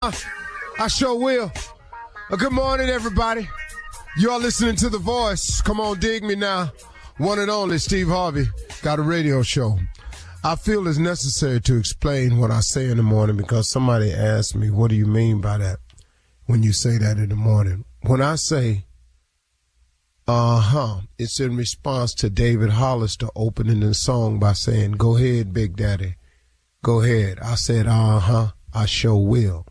I sure will. Good morning, everybody. You are listening to The Voice. Come on, dig me now. One and only Steve Harvey got a radio show. I feel it's necessary to explain what I say in the morning because somebody asked me, what do you mean by that when you say that in the morning? When I say, it's in response to David Hollister opening the song by saying, go ahead, Big Daddy. Go ahead. I said, I sure will.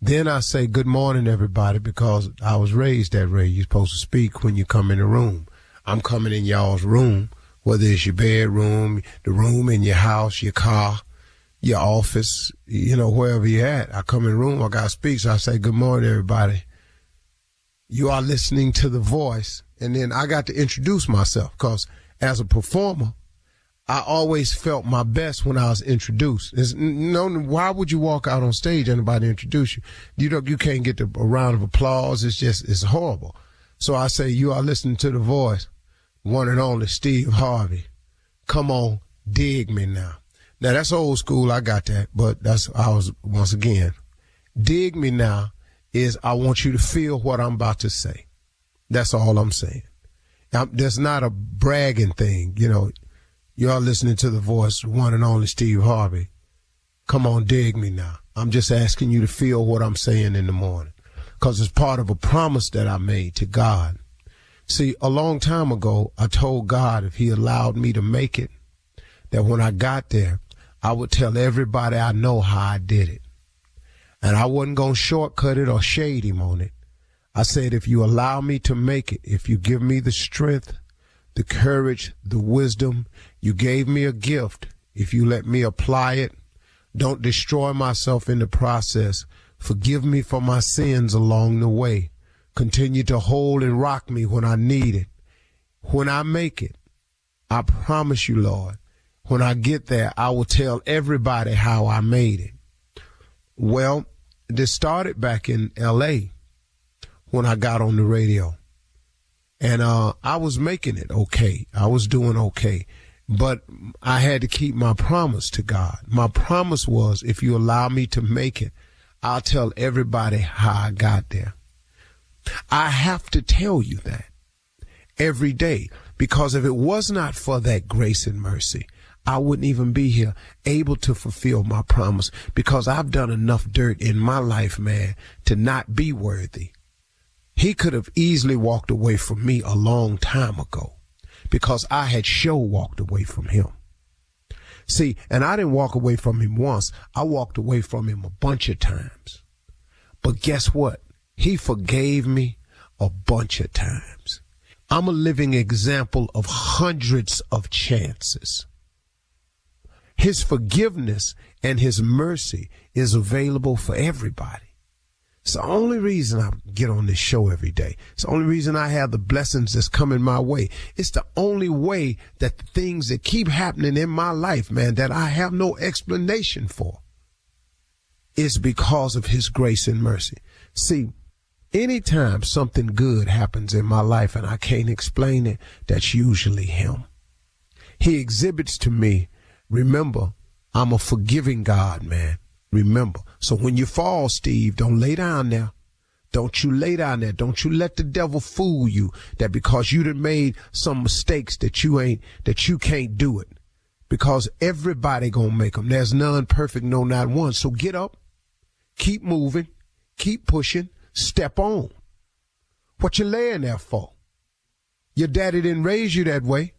Then I say, good morning, everybody, because I was raised that way. You're supposed to speak when you come in the room. I'm coming in y'all's room, whether it's your bedroom, the room in your house, your car, your office, wherever you're at. I come in the room, I got to speak, so I say, good morning, everybody. You are listening to The Voice. And then I got to introduce myself because as a performer, I always felt my best when I was introduced. Why would you walk out on stage and nobody introduce you? You can't get a round of applause. It's horrible. So I say, you are listening to The Voice, one and only Steve Harvey. Come on, dig me now. Now that's old school. I got that, but once again, dig me now is I want you to feel what I'm about to say. That's all I'm saying. There's not a bragging thing, You are listening to The Voice, one and only Steve Harvey. Come on, dig me now. I'm just asking you to feel what I'm saying in the morning because it's part of a promise that I made to God. See, a long time ago, I told God if he allowed me to make it, that when I got there, I would tell everybody I know how I did it. And I wasn't going to shortcut it or shade him on it. I said, if you allow me to make it, if you give me the strength, the courage, the wisdom, you gave me a gift. If you let me apply it, don't destroy myself in the process. Forgive me for my sins along the way. Continue to hold and rock me when I need it. When I make it, I promise you, Lord, when I get there, I will tell everybody how I made it. Well, this started back in L.A. when I got on the radio. And I was making it okay. I was doing okay. But I had to keep my promise to God. My promise was, if you allow me to make it, I'll tell everybody how I got there. I have to tell you that every day, because if it was not for that grace and mercy, I wouldn't even be here able to fulfill my promise, because I've done enough dirt in my life, man, to not be worthy. He could have easily walked away from me a long time ago because I had walked away from him. See, and I didn't walk away from him once. I walked away from him a bunch of times. But guess what? He forgave me a bunch of times. I'm a living example of hundreds of chances. His forgiveness and his mercy is available for everybody. It's the only reason I get on this show every day. It's the only reason I have the blessings that's coming my way. It's the only way that the things that keep happening in my life, man, that I have no explanation for, is because of his grace and mercy. See, anytime something good happens in my life and I can't explain it, that's usually him. He exhibits to me, remember, I'm a forgiving God, man. Remember. So when you fall, Steve, don't lay down there. Don't you lay down there. Don't you let the devil fool you that because you done made some mistakes that you can't do it. Because everybody gonna make them. There's none perfect, no, not one. So get up, keep moving, keep pushing, step on. What you laying there for? Your daddy didn't raise you that way.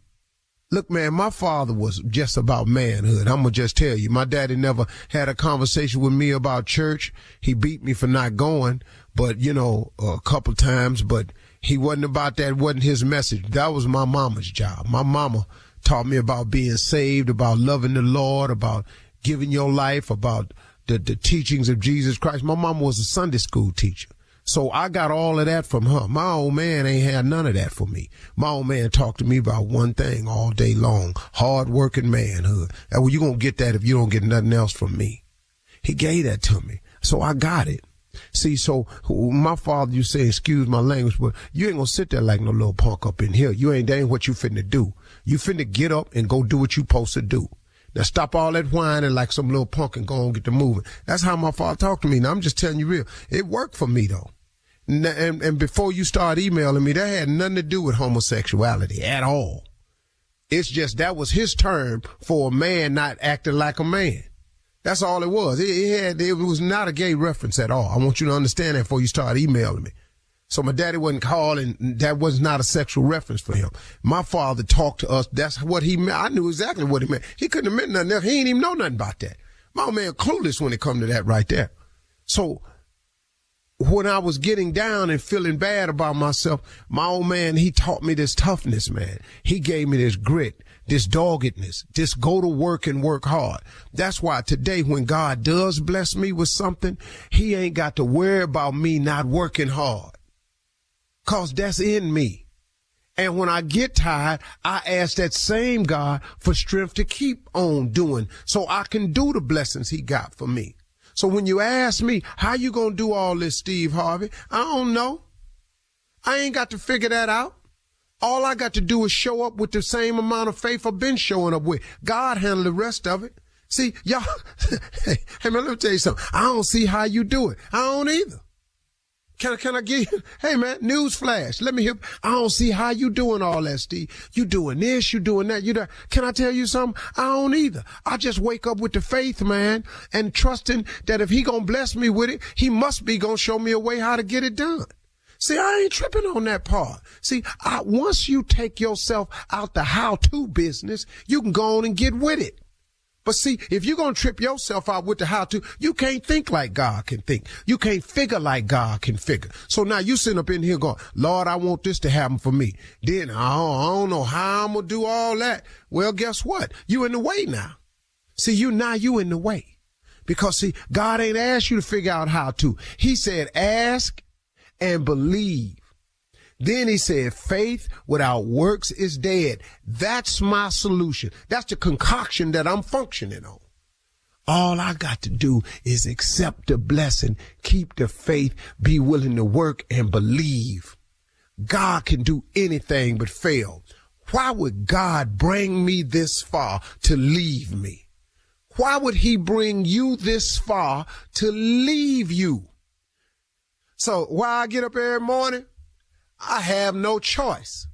Look, man, my father was just about manhood. I'm going to just tell you, my daddy never had a conversation with me about church. He beat me for not going, but, a couple times, but he wasn't about that. It wasn't his message. That was my mama's job. My mama taught me about being saved, about loving the Lord, about giving your life, about the teachings of Jesus Christ. My mama was a Sunday school teacher. So I got all of that from her. My old man ain't had none of that for me. My old man talked to me about one thing all day long, hard-working manhood. And well, you going to get that if you don't get nothing else from me. He gave that to me. So I got it. See, so my father, you say, excuse my language, but you ain't going to sit there like no little punk up in here. That ain't what you finna do. You finna get up and go do what you supposed to do. Now stop all that whining like some little punk and go and get to moving. That's how my father talked to me. Now I'm just telling you real. It worked for me though. And before you start emailing me, that had nothing to do with homosexuality at all. It's just that was his term for a man not acting like a man. That's all it was. It was not a gay reference at all. I want you to understand that before you start emailing me. So my daddy wasn't calling. That was not a sexual reference for him. My father talked to us. That's what he meant. I knew exactly what he meant. He couldn't have meant nothing else. He ain't even know nothing about that. My old man clueless when it come to that right there. So when I was getting down and feeling bad about myself, my old man, he taught me this toughness, man. He gave me this grit, this doggedness, this go to work and work hard. That's why today when God does bless me with something, he ain't got to worry about me not working hard. 'Cause that's in me. And when I get tired, I ask that same God for strength to keep on doing so I can do the blessings he got for me. So when you ask me, how you gonna do all this, Steve Harvey? I don't know. I ain't got to figure that out. All I got to do is show up with the same amount of faith I've been showing up with. God handle the rest of it. See, y'all, hey man, let me tell you something. I don't see how you do it. I don't either. Can I give you, hey man, news flash. Let me hear, I don't see how you doing all that, Steve. You doing this, you doing that, you that. Can I tell you something? I don't either. I just wake up with the faith, man, and trusting that if he gonna bless me with it, he must be gonna show me a way how to get it done. See, I ain't tripping on that part. See, once you take yourself out the how-to business, you can go on and get with it. But see, if you're going to trip yourself out with the how-to, you can't think like God can think. You can't figure like God can figure. So now you sitting up in here going, Lord, I want this to happen for me. Then I don't know how I'm going to do all that. Well, guess what? You in the way now. See, you in the way. Because see, God ain't asked you to figure out how to. He said, ask and believe. Then he said, faith without works is dead. That's my solution. That's the concoction that I'm functioning on. All I got to do is accept the blessing, keep the faith, be willing to work and believe. God can do anything but fail. Why would God bring me this far to leave me? Why would he bring you this far to leave you? So why I get up every morning? I have no choice.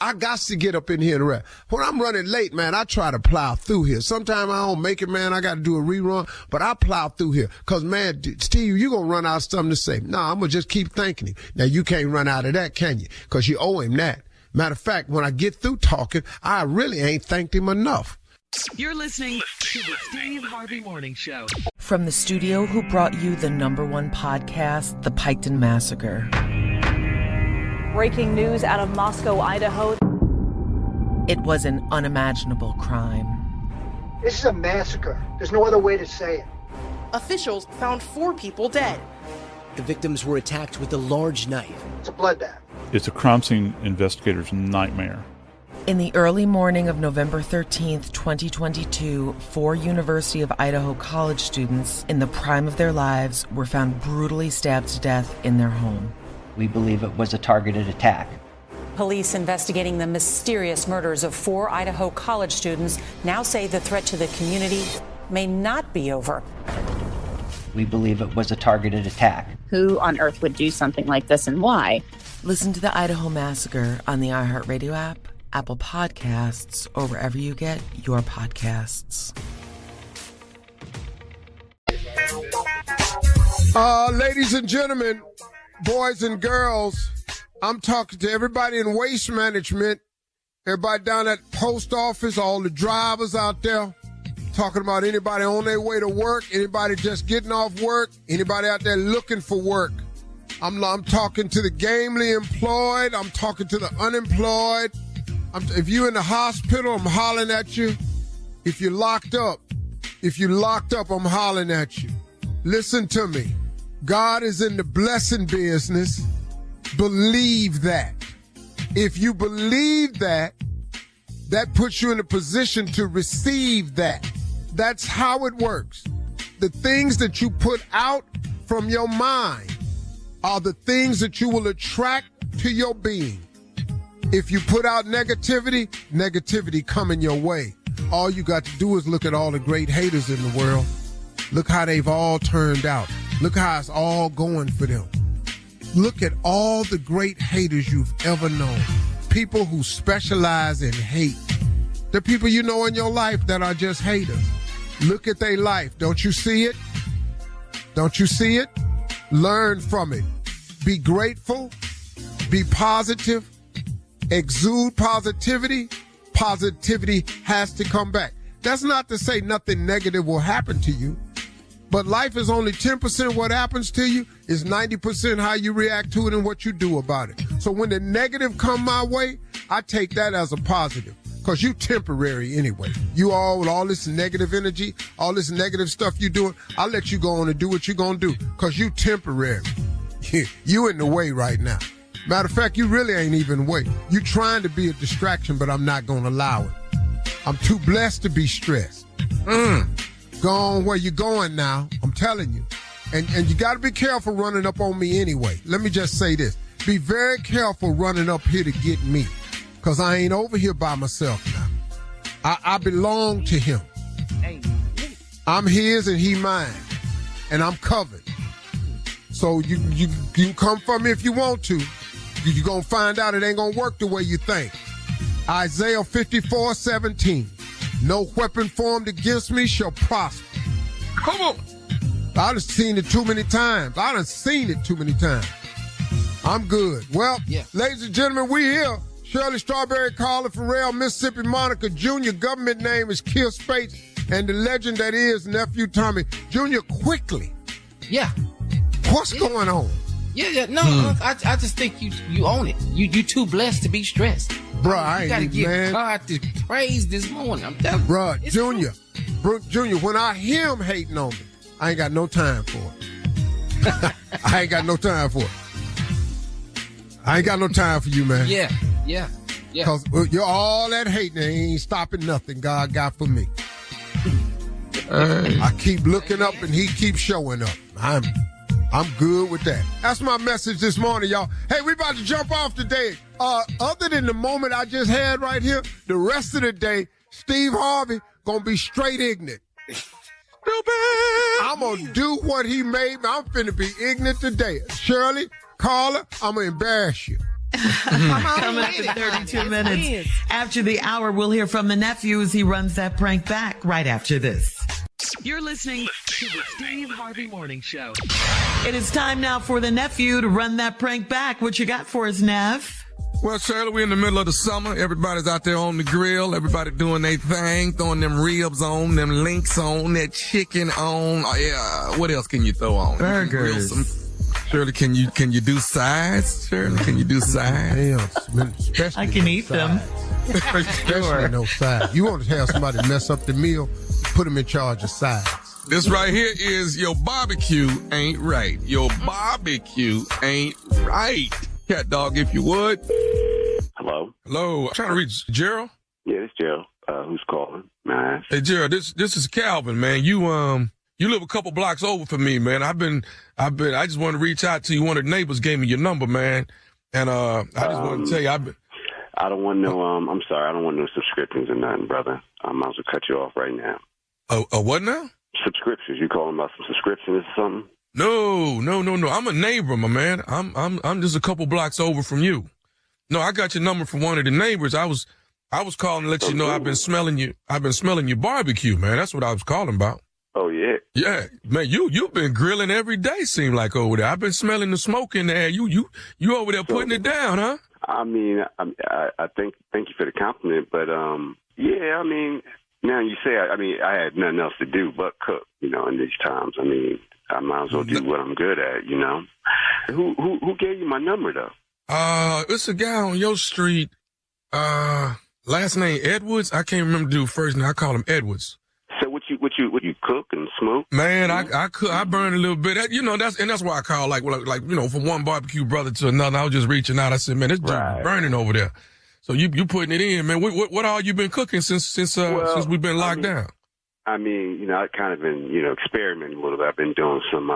I got to get up in here and rap. When I'm running late, man, I try to plow through here. Sometimes I don't make it, man. I got to do a rerun, but I plow through here. 'Cause man, Steve, you going to run out of something to say. No, I'm going to just keep thanking him. Now you can't run out of that, can you? 'Cause you owe him that. Matter of fact, when I get through talking, I really ain't thanked him enough. You're listening to the Steve Harvey Morning Show. From the studio who brought you the #1 podcast, The Piketon Massacre. Breaking news out of Moscow, Idaho. It was an unimaginable crime. This is a massacre. There's no other way to say it. Officials found 4 people dead. The victims were attacked with a large knife. It's a bloodbath. It's a crime scene investigator's nightmare. In the early morning of November 13th, 2022, 4 University of Idaho college students in the prime of their lives were found brutally stabbed to death in their home. We believe it was a targeted attack. Police investigating the mysterious murders of 4 Idaho college students now say the threat to the community may not be over. We believe it was a targeted attack. Who on earth would do something like this and why? Listen to the Idaho Massacre on the iHeartRadio app, Apple Podcasts, or wherever you get your podcasts. Ladies and gentlemen, boys and girls, I'm talking to everybody in waste management, everybody down at the post office, all the drivers out there, talking about anybody on their way to work, anybody just getting off work, anybody out there looking for work. I'm talking to the gainfully employed, I'm talking to the unemployed. If you're in the hospital, I'm hollering at you. If you're locked up, I'm hollering at you. Listen to me. God is in the blessing business. Believe that. If you believe that, that puts you in a position to receive that. That's how it works. The things that you put out from your mind are the things that you will attract to your being. If you put out negativity, negativity coming your way. all you got to do is look at all the great haters in the world. Look how they've all turned out. Look how it's all going for them. Look at all the great haters you've ever known. People who specialize in hate. The people you know in your life that are just haters. Look at their life. Don't you see it? Don't you see it? Learn from it. Be grateful. Be positive. Exude positivity. Positivity has to come back. That's not to say nothing negative will happen to you. But life is only 10% what happens to you. It's 90% how you react to it and what you do about it. So when the negative come my way, I take that as a positive. Because you temporary anyway. You all with all this negative energy, all this negative stuff you doing, I'll let you go on and do what you're going to do. Because you temporary. You in the way right now. Matter of fact, you really ain't even in the way. You trying to be a distraction, but I'm not going to allow it. I'm too blessed to be stressed. Go on where you're going now. I'm telling you. And you got to be careful running up on me anyway. Let me just say this. Be very careful running up here to get me. Because I ain't over here by myself now. I belong to him. I'm his and he mine. And I'm covered. So you can come for me if you want to. You're going to find out it ain't going to work the way you think. Isaiah 54:17. No weapon formed against me shall prosper. Come on. I done seen it too many times. I'm good. Well, ladies and gentlemen, we here. Shirley Strawberry, Carla Farrell, Mississippi Monica Jr. Government name is Kill Spates. And the legend that is Nephew Tommy. Junior, quickly. Yeah. What's going on? Yeah. No, I just think you own it. You too blessed to be stressed. Bruh, I ain't you gotta give man. God the praise this morning. I'm telling you. Bruh, Junior, when I hear him hating on me, I ain't got no time for it. I ain't got no time for you, man. Yeah. Because you're all that hating and ain't stopping nothing God got for me. I keep looking up and he keeps showing up. I'm good with that. That's my message this morning, y'all. Hey, we about to jump off today. Other than the moment I just had right here, the rest of the day, Steve Harvey gonna be straight ignorant. Stupid! I'm gonna do what he made me. I'm finna be ignorant today. Shirley, Carla, I'm gonna embarrass you. Coming up in 32 minutes after the hour, we'll hear from the nephew as he runs that prank back right after this. You're listening to the Steve Harvey Morning Show. It is time now for the nephew to run that prank back. What you got for us, Nev? Well, Shirley, we're in the middle of the summer. Everybody's out there on the grill. Everybody doing their thing, throwing them ribs on, them links on, that chicken on. Oh, yeah. What else can you throw on? Burgers. Shirley, can you do sides? Shirley, can you do sides? Damn, I can eat them. Especially no sides. You want to have somebody mess up the meal, put them in charge of sides. This right here is your barbecue ain't right. Your barbecue ain't right. Cat dog, if you would. Hello? Hello. I'm trying to reach Gerald. Yeah, it's Gerald. Who's calling? Nice. Hey, Gerald, this is Calvin, man. You live a couple blocks over from me, man. I just wanted to reach out to you. One of the neighbors gave me your number, man. And I just wanted to tell you, I don't want no, I'm sorry, I don't want no subscriptions or nothing, brother. I might as well cut you off right now. What now? Subscriptions. You calling about some subscriptions or something? No. I'm a neighbor, my man. I'm just a couple blocks over from you. No, I got your number from one of the neighbors. I was calling to let you know I've been smelling your barbecue, man. That's what I was calling about. Oh, yeah? Yeah, man, you've been grilling every day, seem like, over there. I've been smelling the smoke in the air. You over there putting it down, huh? I mean, I thank you for the compliment, but, yeah, I mean, now you say, I had nothing else to do but cook, in these times. I mean, I might as well do what I'm good at, Who gave you my number, though? It's a guy on your street, last name Edwards. I can't remember the dude's first name. I call him Edwards. So what you cook and smoke? Man, I cook, I burn a little bit. That's why I call like from one barbecue brother to another. I was just reaching out. I said, man, this dude burning over there. So you putting it in, man. What all you been cooking since we've been locked down? I mean, I kind of been, experimenting a little bit. I've been doing some,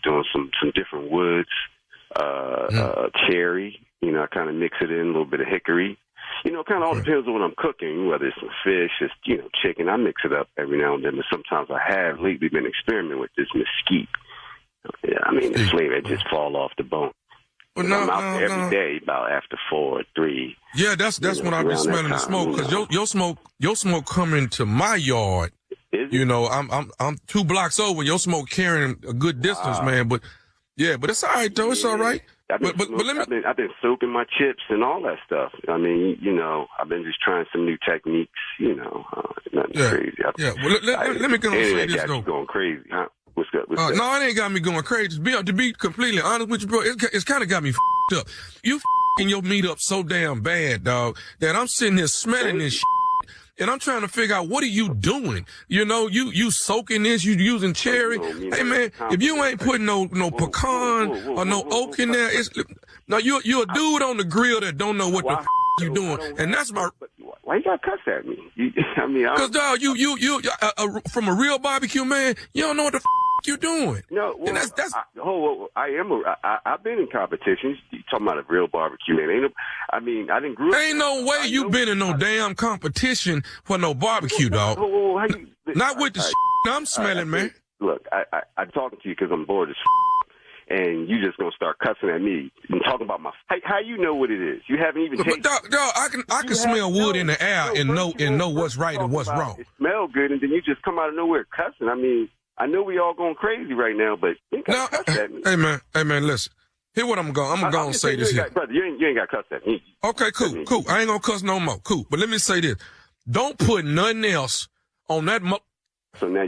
doing some different woods, cherry. I kind of mix it in a little bit of hickory. You know, kind of all depends on what I'm cooking, whether it's some fish, it's, you know, chicken. I mix it up every now and then, but sometimes I have lately been experimenting with this mesquite. Yeah, I mean, the flavor just fall off the bone. Well, I'm out there every day about after 4 or 3. Yeah, that's when I be smelling the smoke, because your smoke coming to my yard. You know, I'm 2 blocks over. Your smoke carrying a good distance, man. But yeah, but it's all right though. It's all right. I've been soaking my chips and all that stuff. I mean, you know, I've been just trying some new techniques. You know, nothing crazy. Well, let me go and say this though. Going crazy, huh? What's good? No, it ain't got me going crazy. To be completely honest with you, bro, it's kind of got me f***ed up. You f***ing your meat up so damn bad, dog, that I'm sitting here smelling this shit, and I'm trying to figure out, what are you doing? You know, you soaking this, you using cherry. Hey, man, if you ain't putting no pecan or no oak in there, you a dude on the grill that don't know what the f*** you doing, and that's my... Why you gotta cuss at me? Because, dog, you from a real barbecue man, you don't know what the f*** you doing. No, well, I've been in competitions. You talking about a real barbecue man? I didn't grow up. Ain't no way you been in no damn competition for no barbecue, dog. Not with the shit I'm smelling, man. Look, I'm talking to you because I'm bored as and you just gonna start cussing at me and talking about my. How you know what it is? You haven't even tasted. Dog, I can smell wood in the air and know what's right and what's wrong. It smells good, and then you just come out of nowhere cussing. I mean, I know we all going crazy right now, but you ain't cuss at me. Hey man, listen. Here what I'm gonna say this here. Brother, you ain't got cuss at me. Okay, cool. I ain't gonna cuss no more. Cool. But let me say this. Don't put nothing else on that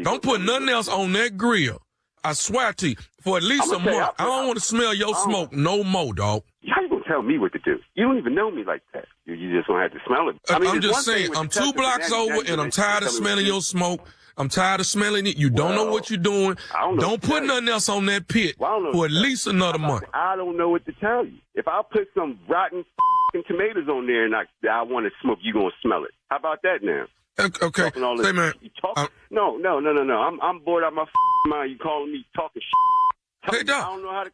don't put nothing else on that grill. I swear to you, for at least a month, I don't want to smell your smoke no more, dog. How you gonna tell me what to do? You don't even know me like that. You just gonna have to smell it. I'm just saying, I'm 2 blocks over, and I'm tired of smelling your smoke. I'm tired of smelling it. You don't know what you're doing. Don't put nothing else on that pit for at least another month. I don't know what to tell you. If I put some rotten tomatoes on there and I want to smoke, you gonna smell it. How about that now? Okay. Say, man. No. I'm bored out of my mind. You calling me talking shit. Hey, dog. I don't know how to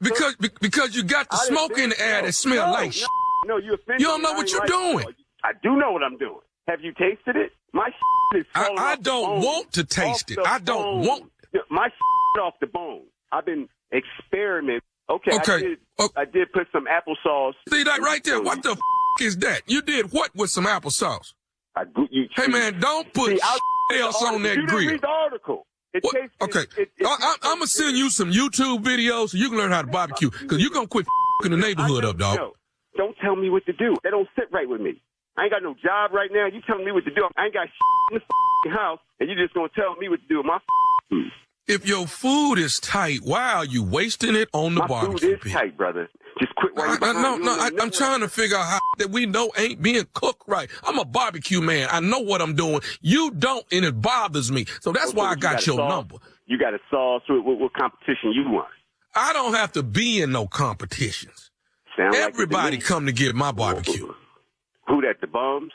because you got the smoke in the air that smell like shit. No, you offended. You don't know what you're doing. I do know what I'm doing. Have you tasted it? My shit is I don't want to taste it. I don't want. My shit off the bone. I've been experimenting. Okay. I did put some applesauce. See that right there? What the is that? You did what with some applesauce? Hey, man, don't put else on that grill. Read the article. Okay. I'm going to send you some YouTube videos so you can learn how to barbecue, because you're going to quit f***ing the neighborhood up, dog. No, don't tell me what to do. That don't sit right with me. I ain't got no job right now. You telling me what to do. I ain't got in the house, and you just going to tell me what to do with my food. If your food is tight, why are you wasting it on the barbecue pit? My food is tight, brother. Just quit while you're I'm trying to figure out how that we know ain't being cooked right. I'm a barbecue man. I know what I'm doing. You don't, and it bothers me. So that's why I got your number. You got a sauce. What competition you want? I don't have to be in no competitions. Everybody come to get my barbecue. Who that, the bums?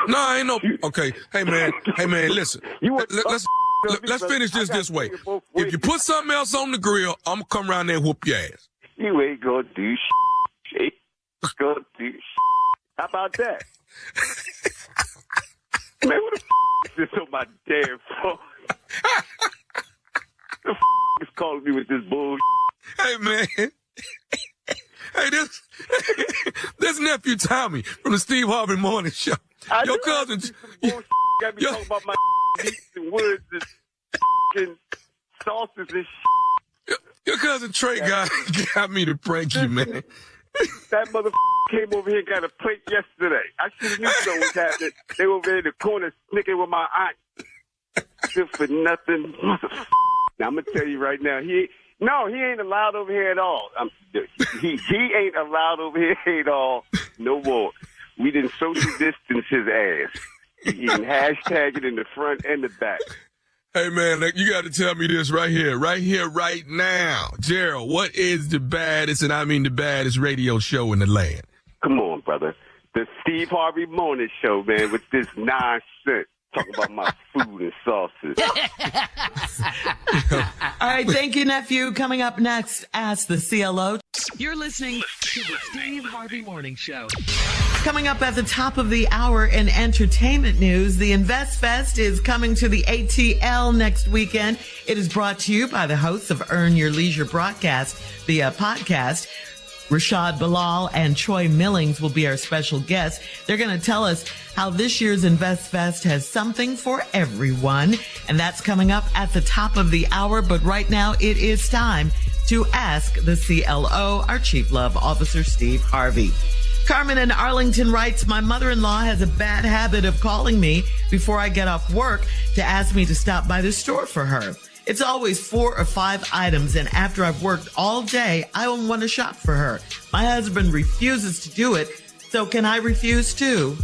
No, I ain't no. Okay. Hey, man, listen. Let's finish this way. If you put something else on the grill, I'm going to come around there and whoop your ass. You ain't going to do shit. Gonna do shit. How about that? Man, what the is this on my damn phone? The is calling me with this bullshit? Hey, man. Hey, this Nephew Tommy from the Steve Harvey Morning Show. Your cousin. Got me talking about my meats and woods and sauces and shit. Your cousin Trey got me to prank you, man. That motherfucker came over here and got a plate yesterday. I should have knew what was happening. They were over there in the corner snicking with my aunt. Good for nothing. Now, I'm going to tell you right now, he ain't allowed over here at all. He ain't allowed over here at all no more. We didn't social distance his ass. You can hashtag it in the front and the back. Hey, man, you got to tell me this right here, right now. Gerald, what is the baddest, and I mean the baddest radio show in the land? Come on, brother. The Steve Harvey Morning Show, man, with this nonsense. Talking about my food and sauces. All right, thank you, Nephew. Coming up next, Ask the CLO. You're listening to the Steve Harvey Morning Show. Coming up at the top of the hour in entertainment news, the Invest Fest is coming to the ATL next weekend. It is brought to you by the hosts of Earn Your Leisure broadcast via podcast. Rashad Bilal and Troy Millings will be our special guests. They're going to tell us how this year's Invest Fest has something for everyone. And that's coming up at the top of the hour. But right now it is time to ask the CLO, our Chief Love Officer, Steve Harvey. Carmen in Arlington writes, my mother-in-law has a bad habit of calling me before I get off work to ask me to stop by the store for her. It's always 4 or 5 items, and after I've worked all day, I don't want to shop for her. My husband refuses to do it, so can I refuse too?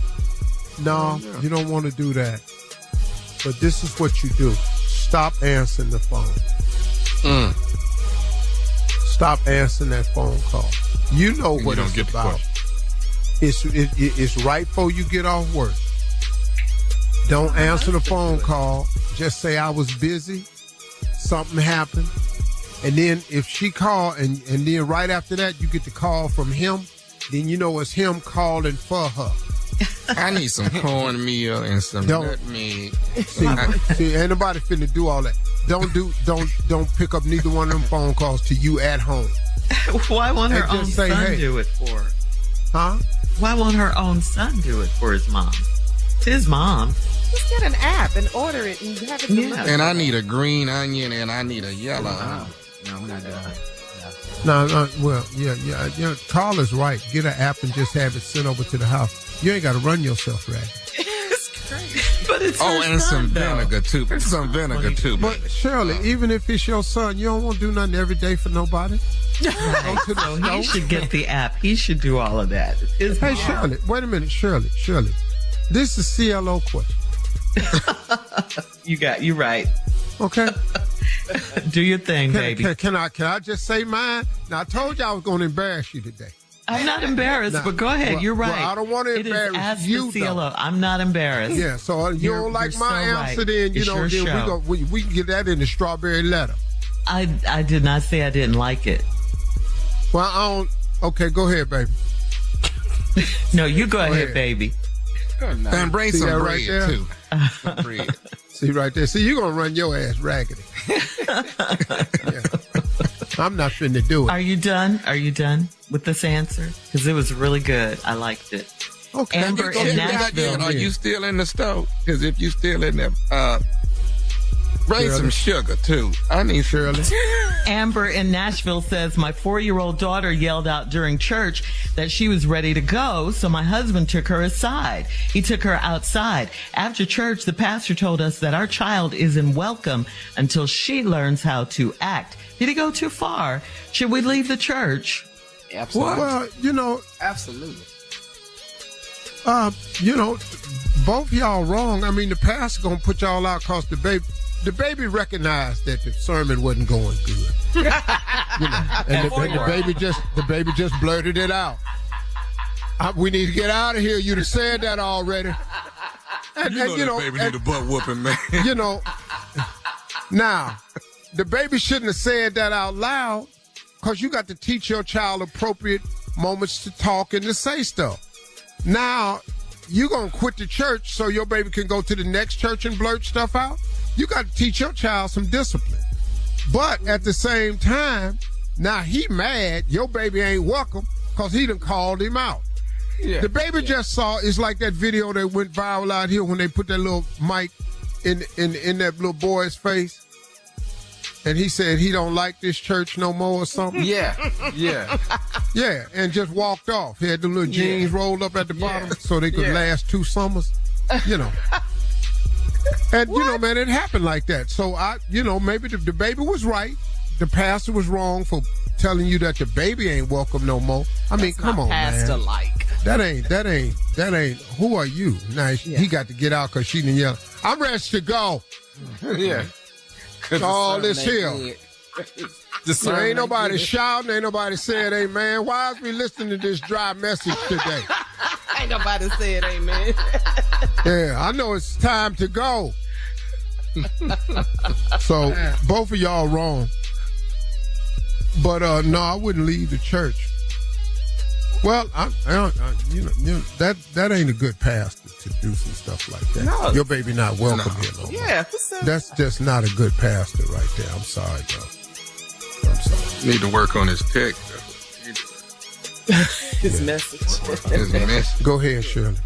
No, you don't want to do that. But this is what you do. Stop answering the phone. Stop answering that phone call. You know what it's about. It's right before you get off work. Don't answer the phone call. Just say I was busy. Something happened. And then if she called and then right after that you get the call from him, then you know it's him calling for her. I need some cornmeal and some nutmeg. See, ain't nobody finna do all that. Don't pick up neither one of them phone calls till you at home. Why won't her own son do it for her? Huh? Why won't her own son do it for his mom? It's his mom. Just get an app and order it and have it delivered. And I need a green onion and I need a yellow. No, we're not doing that. No, well, yeah. Carl is right. Get an app and just have it sent over to the house. You ain't got to run yourself ragged. It's great. But it's and some vinegar too. Some vinegar too. But Shirley, even if it's your son, you don't want to do nothing every day for nobody. Right. So he should get the app. He should do all of that. Hey, Shirley, wait a minute, Shirley. This is a CLO question. You right. Okay. Do your thing, baby. Can I just say mine? Now I told you I was going to embarrass you today. I'm not embarrassed, but go ahead. You're right. Well, I don't want to embarrass you, though. I'm not embarrassed. Yeah, so you don't like my answer, then we can get that in the strawberry letter. I did not say I didn't like it. Well, I don't. Okay, go ahead, baby. No, you go ahead, baby. And bring some bread too. Some bread. See right there. See, you're gonna run your ass raggedy. Yeah. I'm not finna do it. Are you done? Are you done with this answer? Because it was really good. I liked it. Okay. Amber in Nashville. Are you still in the stove? Because if you still in there, bring some sugar too. I need Shirley. Amber in Nashville says, my 4-year-old daughter yelled out during church that she was ready to go, so my husband took her aside. He took her outside. After church, the pastor told us that our child isn't welcome until she learns how to act. Did he go too far? Should we leave the church? Absolutely. Well, absolutely. Both y'all wrong. I mean, the pastor gonna put y'all out because the baby recognized that the sermon wasn't going good. And the baby just blurted it out. We need to get out of here. You'd have said that already. And the baby need a butt whooping, man. Now, the baby shouldn't have said that out loud because you got to teach your child appropriate moments to talk and to say stuff. Now, you going to quit the church so your baby can go to the next church and blurt stuff out? You got to teach your child some discipline. But at the same time, now he mad, your baby ain't welcome because he done called him out. Yeah, the baby just saw, it's like that video that went viral out here when they put that little mic in that little boy's face. And he said he don't like this church no more or something. Yeah. Yeah, and just walked off. He had the little jeans rolled up at the bottom so they could last 2 summers. And, man, it happened like that. So, maybe the baby was right. The pastor was wrong for telling you that the baby ain't welcome no more. I mean, come on, man. That ain't. Who are you? Now, he got to get out because she didn't yell, I'm ready to go. Yeah. All this here. There ain't nobody shouting. Ain't nobody saying amen. Why is we listening to this dry message today? Ain't nobody saying amen. Yeah, I know it's time to go. So, both of y'all wrong. But no, I wouldn't leave the church. Well, that ain't a good pastor to do some stuff like that. No. Your baby not welcome here no more. Yeah. That's just not a good pastor right there. I'm sorry, bro. I'm sorry. Need to work on his text. His message. Go ahead, Shirley.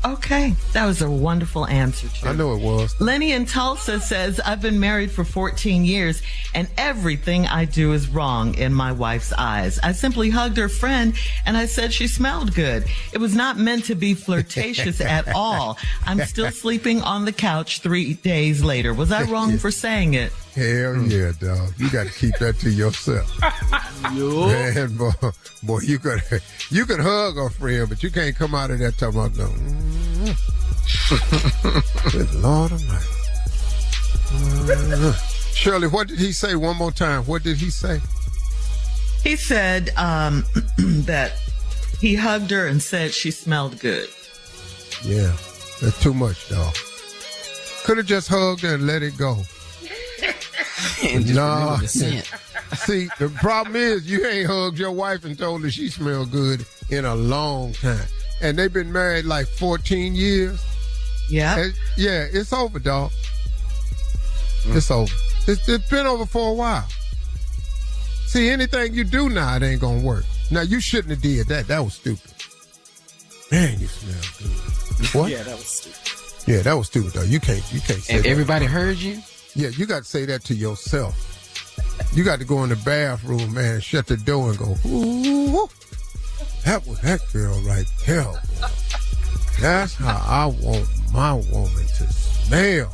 Okay, that was a wonderful answer, too. I know it was. Lenny in Tulsa says, I've been married for 14 years, and everything I do is wrong in my wife's eyes. I simply hugged her friend, and I said she smelled good. It was not meant to be flirtatious at all. I'm still sleeping on the couch 3 days later. Was I wrong for saying it? Hell yeah, dog. You got to keep that to yourself. Man, boy, you could hug a friend, but you can't come out of that talking about no. Good Lord Almighty. Shirley, what did he say one more time? What did he say? He said that he hugged her and said she smelled good. Yeah, that's too much, dog. Could have just hugged her and let it go. No. See, the problem is you ain't hugged your wife and told her she smelled good in a long time. And they've been married like 14 years. Yeah. Yeah, it's over, dog. It's over. It's been over for a while. See, anything you do now, it ain't gonna work. Now, you shouldn't have did that. That was stupid. Man, you smell good. What? Yeah, that was stupid. Yeah, that was stupid, though. You can't say And that. everybody heard you? Yeah, you got to say that to yourself. You got to go in the bathroom, man, shut the door and go, ooh, that was that girl right there. Boy. That's how I want my woman to smell.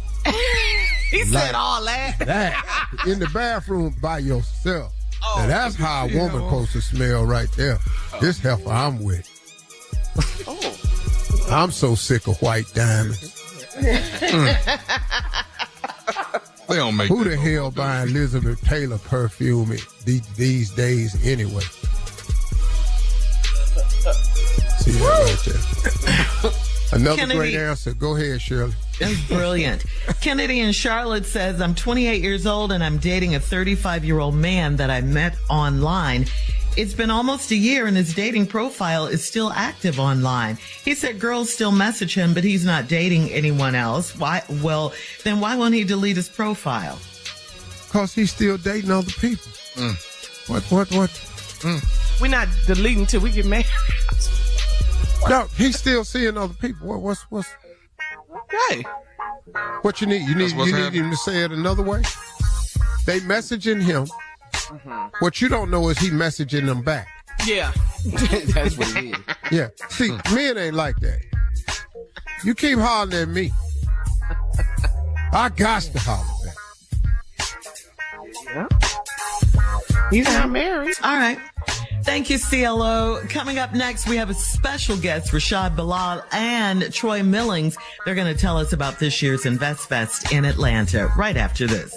He said all that. In the bathroom by yourself. Oh, now that's how a woman supposed to smell right there. This heifer I'm with. Oh. I'm so sick of white diamonds. They don't make Who the hell buying Elizabeth Taylor perfume these days anyway? See that right there. Another Kennedy. great answer. Go ahead, Shirley. That's brilliant. Kennedy in Charlotte says, I'm 28 years old and I'm dating a 35-year-old man that I met online. It's been almost a year and his dating profile is still active online. He said girls still message him, but he's not dating anyone else. Why? Well, then why won't he delete his profile? Because he's still dating other people. What? We're not deleting till we get married. No, he's still seeing other people. What's Right. what you need? You need him to say it another way? They messaging him. What you don't know is he messaging them back. Yeah. That's what it is. Yeah. See, men ain't like that. You keep hollering at me. I got to holler back. Yeah. He's not married. All right. Thank you, CLO. Coming up next, we have a special guest, Rashad Bilal and Troy Millings. They're going to tell us about this year's Invest Fest in Atlanta right after this.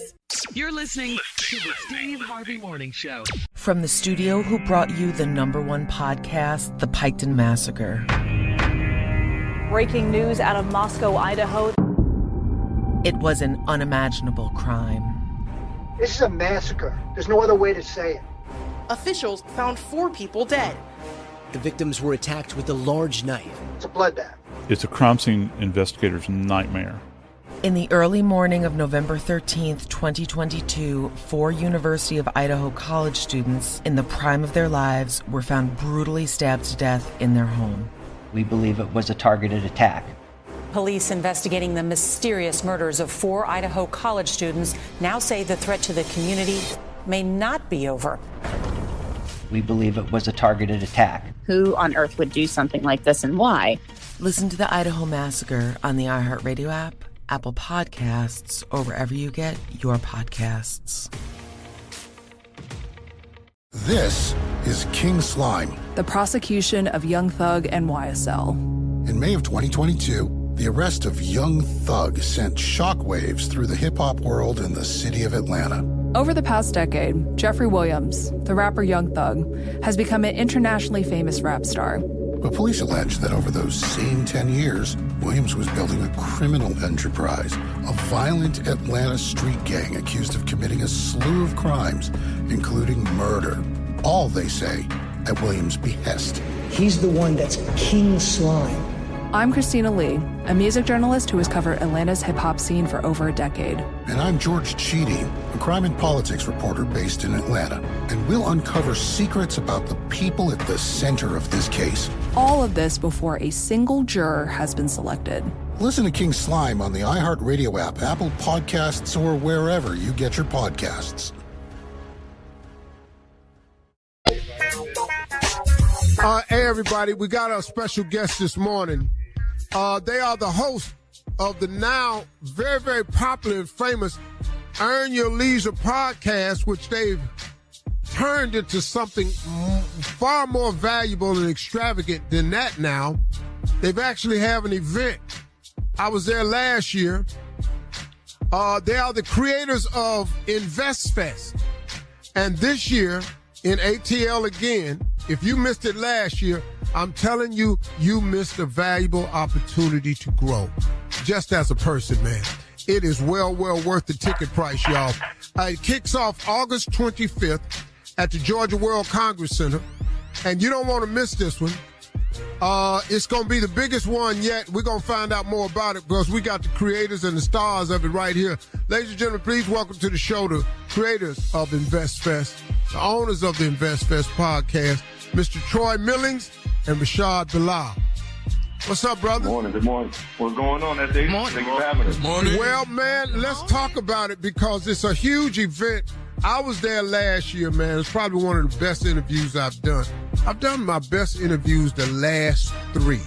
You're listening to the Steve Harvey Morning Show. From the studio who brought you the #1 podcast, The Piketon Massacre. Breaking news out of Moscow, Idaho. It was an unimaginable crime. This is a massacre. There's no other way to say it. Officials found 4 people dead. The victims were attacked with a large knife. It's a bloodbath. It's a crime scene investigator's nightmare. In the early morning of November 13th, 2022, 4 University of Idaho college students in the prime of their lives were found brutally stabbed to death in their home. We believe it was a targeted attack. Police investigating the mysterious murders of 4 Idaho college students now say the threat to the community may not be over. We believe it was a targeted attack. Who on earth would do something like this and why? Listen to the Idaho Massacre on the iHeartRadio app, Apple Podcasts, or wherever you get your podcasts. This is King Slime. The prosecution of Young Thug and YSL. In May of 2022, the arrest of Young Thug sent shockwaves through the hip-hop world in the city of Atlanta. Over the past decade, Jeffrey Williams, the rapper Young Thug, has become an internationally famous rap star. But police allege that over those same 10 years, Williams was building a criminal enterprise, a violent Atlanta street gang accused of committing a slew of crimes, including murder. All, they say, at Williams' behest. He's the one that's King Slime. I'm Christina Lee, a music journalist who has covered Atlanta's hip-hop scene for over a decade. And I'm George Cheedy, a crime and politics reporter based in Atlanta. And we'll uncover secrets about the people at the center of this case. All of this before a single juror has been selected. Listen to King Slime on the iHeartRadio app, Apple Podcasts, or wherever you get your podcasts. Hey, everybody, we got a special guest this morning. They are the host of the now very, very popular and famous Earn Your Leisure podcast, which they've turned into something far more valuable and extravagant than that now. They've actually have an event. I was there last year. They are the creators of InvestFest. And this year, in ATL again, if you missed it last year, I'm telling you, you missed a valuable opportunity to grow. Just as a person, man. It is well worth the ticket price, y'all. It kicks off August 25th at the Georgia World Congress Center. And you don't want to miss this one. It's going to be the biggest one yet. We're going to find out more about it because we got the creators and the stars of it right here. Ladies and gentlemen, please welcome to the show the creators of InvestFest, the owners of the InvestFest podcast, Mr. Troy Millings and Rashad Bilal. What's up, brother? Good morning. What's going on that day? Thank you for having us. Morning. Well, man, let's talk about it because it's a huge event. I was there last year, man. It's probably one of the best interviews I've done. I've done my best interviews the last 3.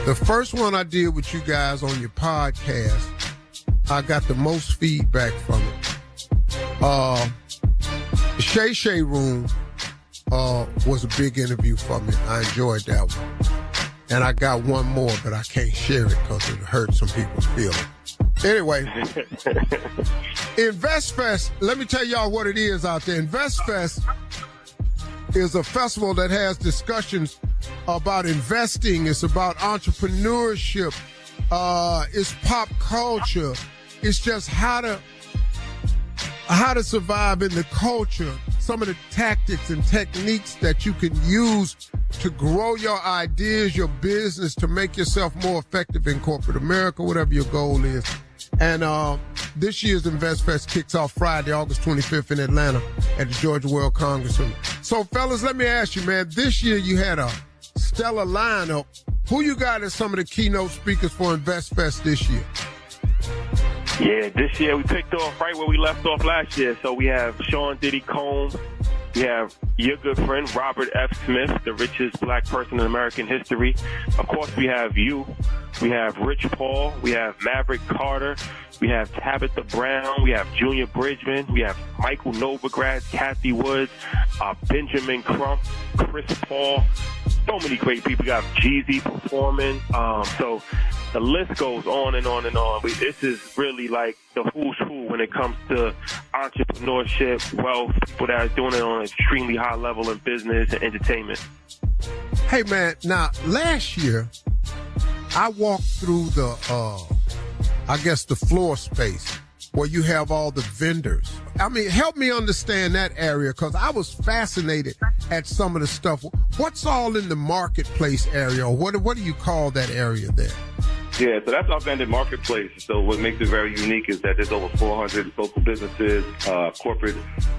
The first one I did with you guys on your podcast, I got the most feedback from it. The Shay Shay Room was a big interview for me. I enjoyed that one. And I got one more, but I can't share it because it hurt some people's feelings. Anyway, InvestFest, let me tell y'all what it is out there. InvestFest is a festival that has discussions about investing. It's about entrepreneurship. It's pop culture. It's just how to survive in the culture. Some of the tactics and techniques that you can use to grow your ideas, your business, to make yourself more effective in corporate America, whatever your goal is. And this year's InvestFest kicks off Friday, August 25th in Atlanta at the Georgia World Congress. So, fellas, let me ask you, man, this year you had a stellar lineup. Who you got as some of the keynote speakers for InvestFest this year? Yeah, this year we picked off right where we left off last year. So we have Sean Diddy Combs. We have your good friend, Robert F. Smith, the richest black person in American history. Of course, we have you. We have Rich Paul. We have Maverick Carter. We have Tabitha Brown. We have Junior Bridgman. We have Michael Novogratz, Kathy Woods, Benjamin Crump, Chris Paul. So many great people. We got Jeezy performing. So the list goes on and on and on. This is really like the who's who when it comes to entrepreneurship, wealth, people that are doing it on an extremely high level in business and entertainment. Hey, man, now, last year, I walked through the floor space where you have all the vendors. I mean, help me understand that area because I was fascinated at some of the stuff. What's all in the marketplace area, or what do you call that area there? Yeah, so that's our vendor marketplace. So what makes it very unique is that there's over 400 local businesses, corporate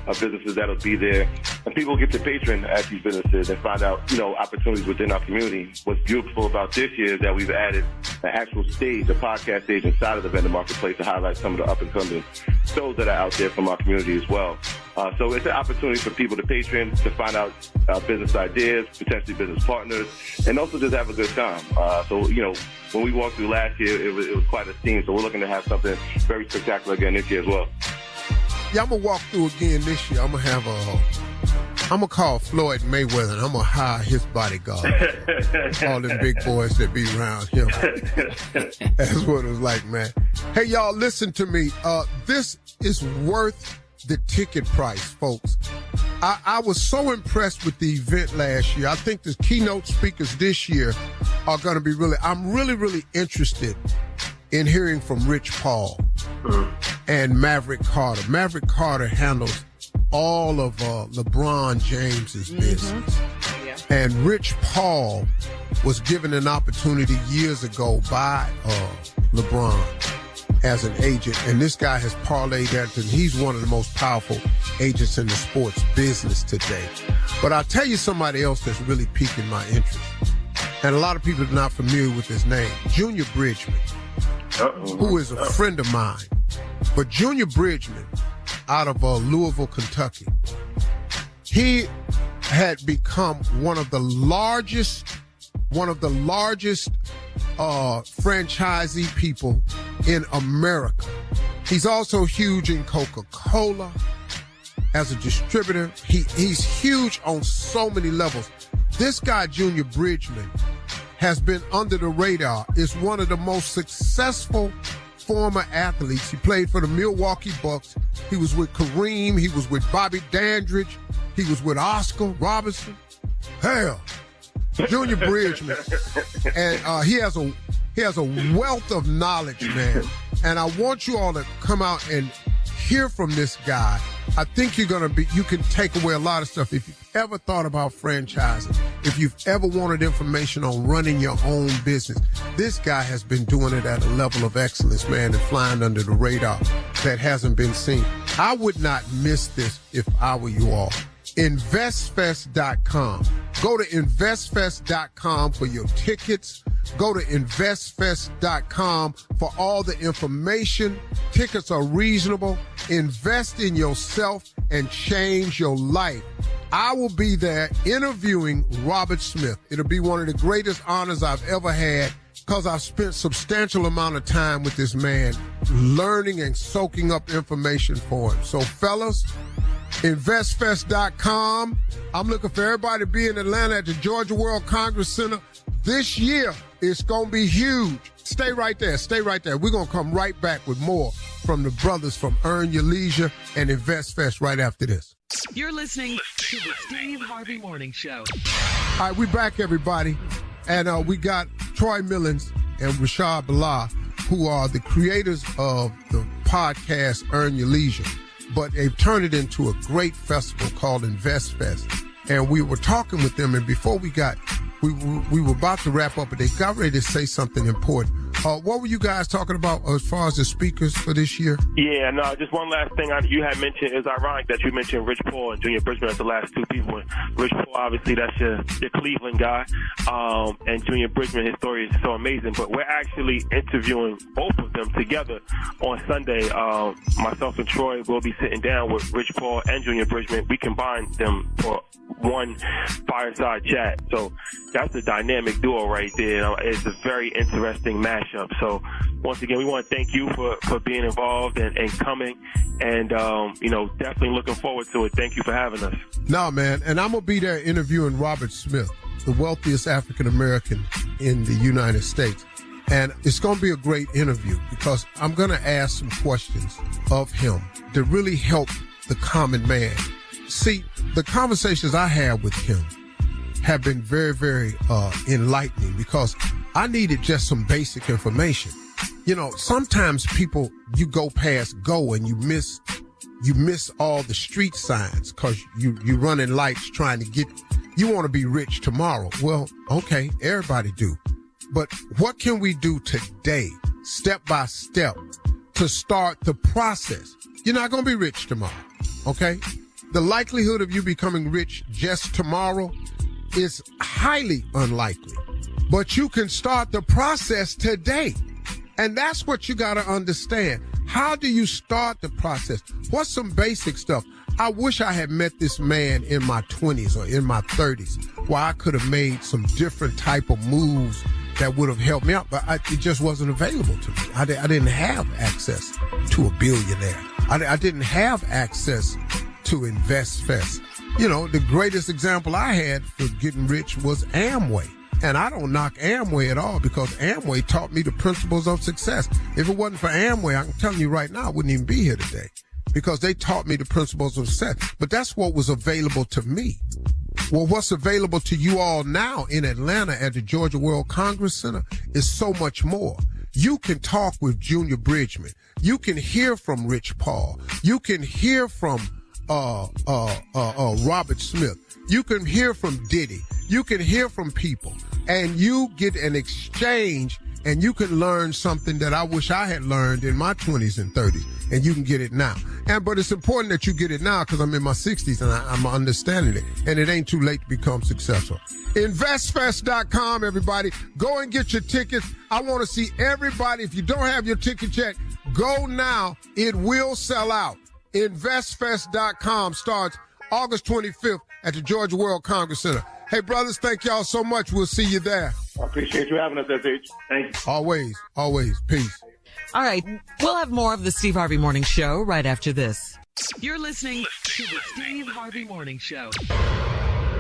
businesses that'll be there. And people get to patron at these businesses and find out, opportunities within our community. What's beautiful about this year is that we've added an actual stage, a podcast stage inside of the vendor marketplace to highlight some of the up-and-coming shows that are out there from our community as well. So it's an opportunity for people to patron, to find out business ideas, potentially business partners, and also just have a good time. When we walked through last year, it was quite a scene. So we're looking to have something very spectacular again this year as well. Yeah, I'm going to walk through again this year. I'm going to call Floyd Mayweather, and I'm going to hire his bodyguard. All them big boys that be around him. That's what it was like, man. Hey, y'all, listen to me. This is worth the ticket price, folks. I was so impressed with the event last year. I think the keynote speakers this year are going to be I'm really interested in hearing from Rich Paul and Maverick Carter. Maverick Carter handles all of LeBron James's business. Yeah. And Rich Paul was given an opportunity years ago by LeBron as an agent, and this guy has parlayed that, and he's one of the most powerful agents in the sports business today. But I'll tell you somebody else that's really piquing my interest, and a lot of people are not familiar with his name, Junior Bridgman, who is a friend of mine. But Junior Bridgman, out of Louisville, Kentucky, he had become one of the largest franchisee people in America. He's also huge in Coca-Cola as a distributor. He's huge on so many levels. This guy, Junior Bridgman, has been under the radar, is one of the most successful former athletes. He played for the Milwaukee Bucks. He was with Kareem. He was with Bobby Dandridge. He was with Oscar Robertson. Hell, Junior Bridgman. And he has a wealth of knowledge, man. And I want you all to come out and hear from this guy. I think you can take away a lot of stuff. If you've ever thought about franchising, if you've ever wanted information on running your own business, this guy has been doing it at a level of excellence, man, and flying under the radar that hasn't been seen. I would not miss this if I were you all. InvestFest.com. Go to InvestFest.com for your tickets. Go to InvestFest.com for all the information. Tickets are reasonable. Invest in yourself and change your life. I will be there interviewing Robert Smith. It'll be one of the greatest honors I've ever had because I've spent substantial amount of time with this man learning and soaking up information for him. So, fellas, InvestFest.com. I'm looking for everybody to be in Atlanta at the Georgia World Congress Center this year. It's going to be huge. Stay right there. Stay right there. We're going to come right back with more from the brothers from Earn Your Leisure and InvestFest right after this. You're listening to the Steve Harvey Morning Show. All right, we're back, everybody. And we got Troy Millens and Rashad Bilal, who are the creators of the podcast Earn Your Leisure. But they've turned it into a great festival called InvestFest. And we were talking with them, and before we were about to wrap up, but they got ready to say something important. What were you guys talking about as far as the speakers for this year? Yeah, no, just one last thing you had mentioned. It's ironic that you mentioned Rich Paul and Junior Bridgman as the last two people. Rich Paul, obviously, that's your Cleveland guy. And Junior Bridgman, his story is so amazing. But we're actually interviewing both of them together on Sunday. Myself and Troy will be sitting down with Rich Paul and Junior Bridgman. We combined them for one fireside chat. So that's a dynamic duo right there. It's a very interesting mashup. So once again, we want to thank you for being involved and coming, and definitely looking forward to it. Thank you for having us. No, man, and I'm gonna be there interviewing Robert Smith, the wealthiest African American in the United States, and it's gonna be a great interview because I'm gonna ask some questions of him to really help the common man. See, the conversations I had with him have been very, very enlightening because I needed just some basic information. You know, sometimes people, you go past go and you miss all the street signs because you running lights trying to you want to be rich tomorrow. Well, okay, everybody do. But what can we do today, step by step, to start the process? You're not going to be rich tomorrow, okay? The likelihood of you becoming rich just tomorrow is highly unlikely. But you can start the process today. And that's what you got to understand. How do you start the process? What's some basic stuff? I wish I had met this man in my 20s or in my 30s where I could have made some different type of moves that would have helped me out. But it just wasn't available to me. I didn't have access to a billionaire. I didn't have access to InvestFest. You know, the greatest example I had for getting rich was Amway. And I don't knock Amway at all because Amway taught me the principles of success. If it wasn't for Amway, I'm telling you right now, I wouldn't even be here today because they taught me the principles of success. But that's what was available to me. Well, what's available to you all now in Atlanta at the Georgia World Congress Center is so much more. You can talk with Junior Bridgman. You can hear from Rich Paul. You can hear from Robert Smith. You can hear from Diddy. You can hear from people, and you get an exchange, and you can learn something that I wish I had learned in my 20s and 30s, and you can get it now. But it's important that you get it now because I'm in my 60s and I'm understanding it, and it ain't too late to become successful. InvestFest.com, everybody. Go and get your tickets. I want to see everybody. If you don't have your ticket yet, go now. It will sell out. InvestFest.com starts August 25th at the Georgia World Congress Center. Hey, brothers, thank y'all so much. We'll see you there. I appreciate you having us, SH. Thank you. Always. Peace. All right. We'll have more of the Steve Harvey Morning Show right after this. You're listening to the Steve Harvey Morning Show.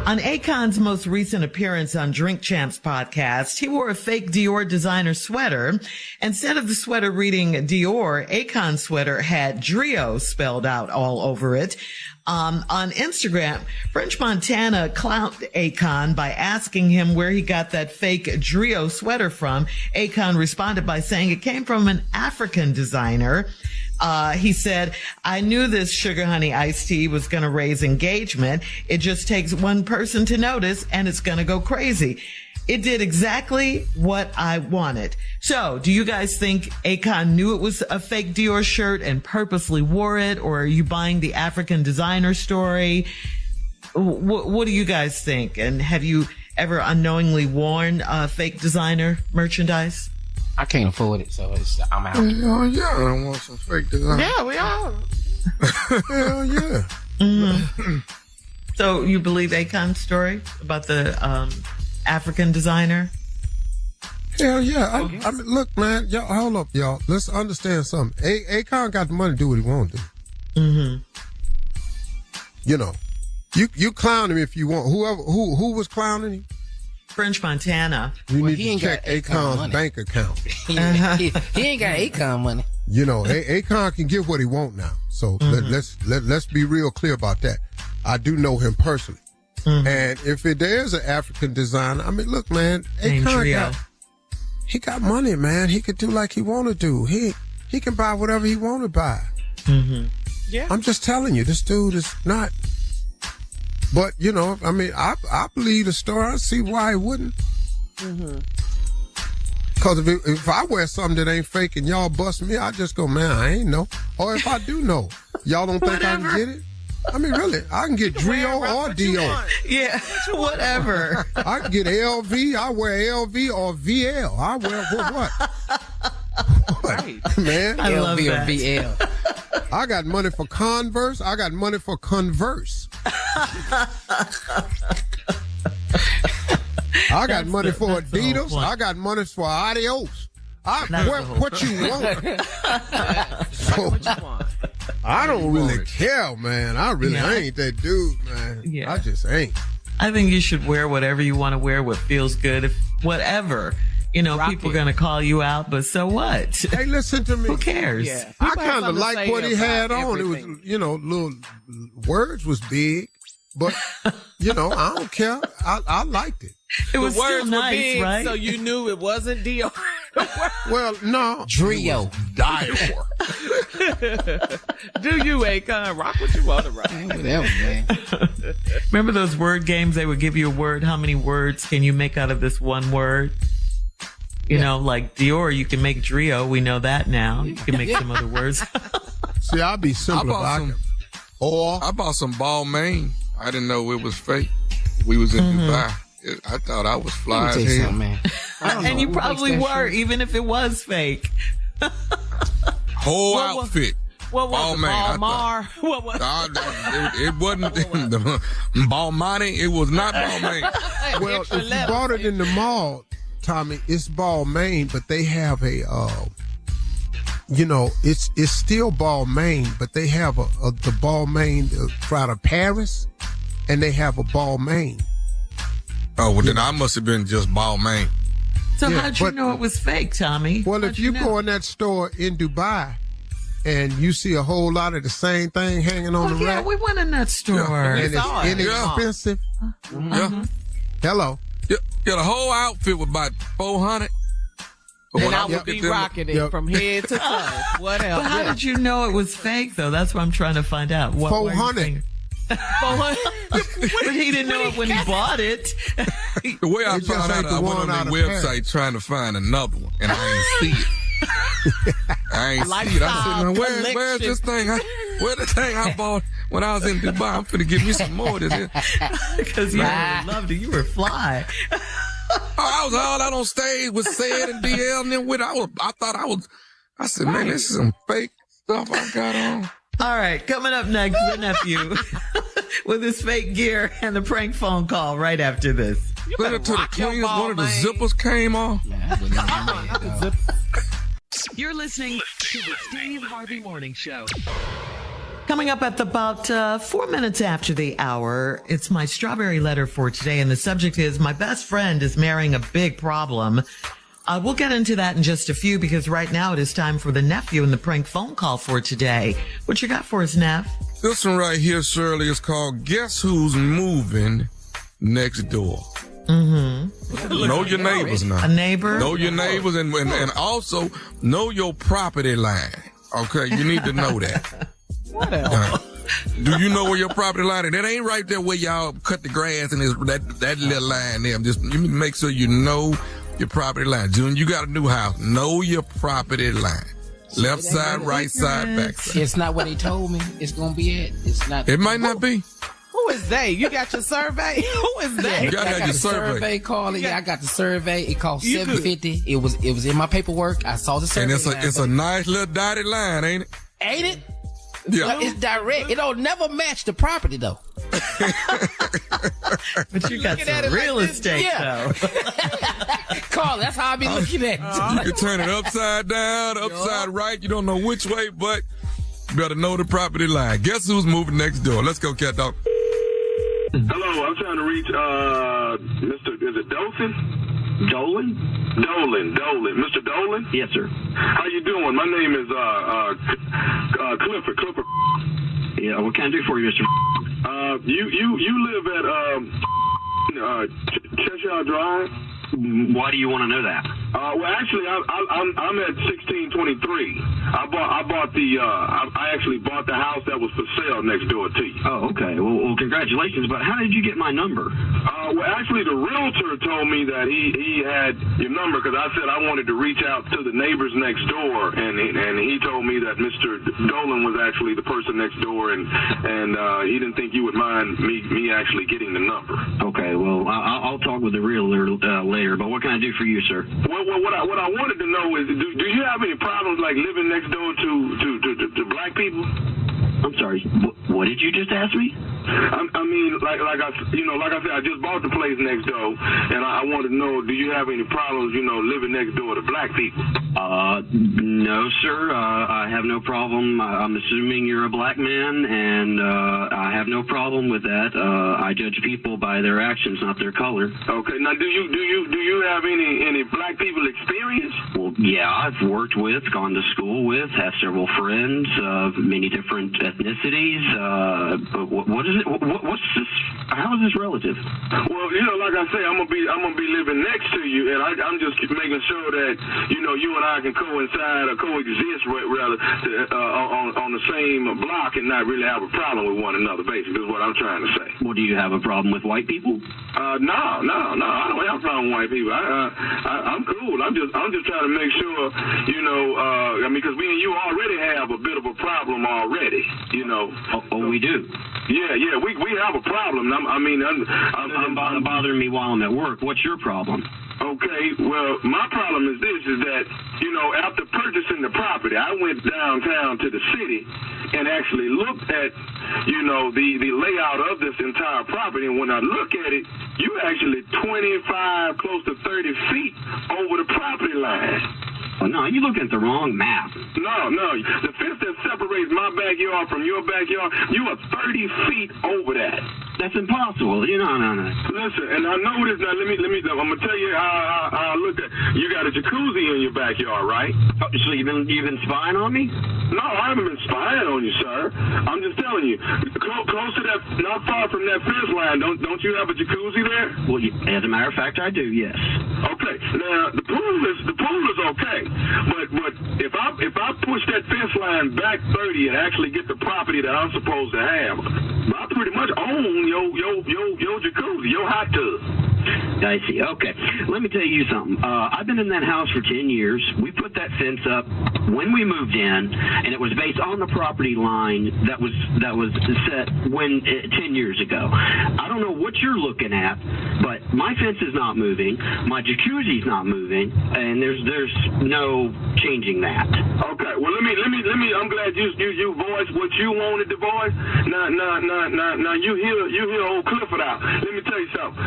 On Akon's most recent appearance on Drink Champs podcast, he wore a fake Dior designer sweater. Instead of the sweater reading Dior, Akon's sweater had Drio spelled out all over it. On Instagram, French Montana clowned Akon by asking him where he got that fake Drio sweater from. Akon responded by saying it came from an African designer. He said, I knew this sugar honey iced tea was going to raise engagement. It just takes one person to notice and it's going to go crazy. It did exactly what I wanted. So, do you guys think Akon knew it was a fake Dior shirt and purposely wore it? Or are you buying the African designer story? What do you guys think? And have you ever unknowingly worn fake designer merchandise? I can't afford it, so I'm out. Oh, yeah, I don't want some fake design. Yeah, we are. Hell yeah. Mm-hmm. So you believe Akon's story about the African designer? Hell yeah. I mean, look, man, y'all, hold up, y'all. Let's understand something. Akon got the money to do what he wants to do. Mm-hmm. You know, you clown him if you want. Who was clowning him? French Montana. You need to check Akon's bank account. He ain't got Akon money. You know, Akon can get what he want now. So let's be real clear about that. I do know him personally. Mm-hmm. And if there's an African designer, I mean, look, man, Akon got money, man. He could do like he want to do. He can buy whatever he want to buy. Mm-hmm. Yeah. I'm just telling you, this dude is not. But, you know, I mean, I believe the story. I see why he wouldn't. Mm-hmm. Because if I wear something that ain't fake and y'all bust me, I just go, man, I ain't know. Or if I do know, y'all don't think I can get it? I mean, really, I can get Drio or Dio. Yeah, whatever. I can get LV. I wear LV or VL. I wear what? Right. Man. I love LV that. or VL. I got money for Converse. I got money for Converse. I got money for Adidas. I got money for Adios. What you want? So, What you want? I don't really care, man. I ain't that dude, man. Yeah. I just ain't. I think you should wear whatever you want to wear, what feels good, whatever. You know, people are going to call you out, but so what? Hey, listen to me. Who cares? Yeah. I kind of like what he had on. Everything. It was, you know, little words was big, but, you know, I don't care. I liked it. It was the words still nice, were big, right? so you knew it wasn't Dior. Well, no. Drio. Dior. Do you, Akon? Rock what you want to rock. Whatever, man. Remember those word games? They would give you a word. How many words can you make out of this one word? You know, like Dior, you can make Drio. We know that now. You can make some other words. See, I'll be simple about it. Or I bought some Balmain. I didn't know it was fake. We was in Dubai. I thought I was fly as hell. Man. And you probably were, even if it was fake. Whole outfit. What was it, Balmain? What was it wasn't Balmain. It was not Balmain. well, if you bought it in the mall, Tommy, it's Balmain, but they have a, you know, it's still Balmain, but they have the Balmain out of Paris, and they have a Balmain. Oh, well, then I must have been just Balmain. So how'd you know it was fake, Tommy? Well, if you go in that store in Dubai, and you see a whole lot of the same thing hanging on the rack. We went in that store. And it's inexpensive. Yeah. Hello. Yeah, the whole outfit was about $400. And I would be rocking it from head to toe. What else? But how did you know it was fake, though? That's what I'm trying to find out. What $400. But he didn't know it when he bought it. The way I found out, I went on their website trying to find another one, and I ain't see it. I ain't see it. I said, now, where's this thing? Where's the thing I bought when I was in Dubai? I'm finna give me some more of this. Because you really loved it. You were fly. I was all out on stage with Said and DL and then with I said, man, this is some fake stuff I got on. All right, coming up next, the nephew with his fake gear and the prank phone call right after this. One of the zippers came off. You're listening to the Steve Harvey Morning Show. Coming up at about 4 minutes after the hour, it's my strawberry letter for today, and the subject is my best friend is marrying a big problem. We'll get into that in just a few because right now it is time for the nephew and the prank phone call for today. What you got for us, Neff? This one right here, Shirley, is called Guess Who's Moving Next Door. Mm-hmm. Know your neighbors now. A neighbor? Know your neighbors and also know your property line. Okay, you need to know that. What else? Do you know where your property line is? That ain't right there where y'all cut the grass and that little line there. Just you make sure you know your property line. June, you got a new house. Know your property line. Left side, right side, back side. It's not where they told me it's going to be at. It's not. It might not be. Who is they? You got your survey? Who is they? You gotta have your survey. Call it. Yeah, I got the survey. It cost $750. It was in my paperwork. I saw the survey. And it's a nice little dotted line, ain't it? Ain't it? Yeah. It's direct. It don't never match the property though. But you got some real estate though. Carl, that's how I be looking at it. You can turn it upside down, upside right. You don't know which way, but you better know the property line. Guess who's moving next door? Let's go, cat dog. Hello, I'm trying to reach is it Dolson? Dolan. Mr. Dolan? Yes, sir. How you doing? My name is Clifford. Yeah, what can I do for you, Mr. You live at Cheshire Drive? Why do you want to know that? Well, actually, I'm at 1623. I actually bought the house that was for sale next door to you. Oh, okay. Well, congratulations. But how did you get my number? Well, actually, the realtor told me that he had your number because I said I wanted to reach out to the neighbors next door, and he told me that Mr. Dolan was actually the person next door, and he didn't think you would mind me actually getting the number. Okay. Well, I'll talk with the realtor later. But what can I do for you, sir? What I wanted to know is, do you have any problems like living next door to black people? I'm sorry. What did you just ask me? I mean, like I said, I just bought the place next door, and I wanted to know, do you have any problems, living next door to black people? No, sir. I have no problem. I'm assuming you're a black man, and I have no problem with that. I judge people by their actions, not their color. Okay. Now, do you have any black people experience? Well, yeah, I've worked with, gone to school with, have several friends of many different ethnicities. What is it? What's this? How is this relative? Well, like I say, I'm gonna be living next to you, and I'm just making sure that you and I can coincide or coexist rather on the same block and not really have a problem with one another. Basically, is what I'm trying to say. Well, do you have a problem with white people? No, I don't have a problem with white people. I'm cool. I'm just trying to make sure, because me and you already have a bit of a problem already, Oh, we do. Yeah, we have a problem. I'm bothering me while I'm at work. What's your problem? Okay, well, my problem is this, is that, after purchasing the property, I went downtown to the city and actually looked at, the layout of this entire property. And when I look at it, you actually 25, close to 30 feet over the property line. No, you're looking at the wrong map. No. The fence that separates my backyard from your backyard, you are 30 feet over that. That's impossible. No. Listen, and I know this. Now, let me. I'm gonna tell you how I look at. You got a jacuzzi in your backyard, right? Oh, so you've been spying on me? No, I haven't been spying on you, sir. I'm just telling you. Close to that, not far from that fence line. Don't you have a jacuzzi there? Well, as a matter of fact, I do. Yes. Okay. Now the pool is okay, but if I push that fence line back 30 and actually get the property that I'm supposed to have, I pretty much own your jacuzzi, your hot tub. I see. Okay. Let me tell you something. I've been in that house for 10 years. We put that fence up when we moved in, and it was based on the property line that was set 10 years ago. I don't know what you're looking at, but my fence is not moving. My jacuzzi's not moving, and there's no changing that. Okay. Well, let me. I'm glad you voiced what you wanted to voice. Now you hear old Clifford out. Let me tell you something.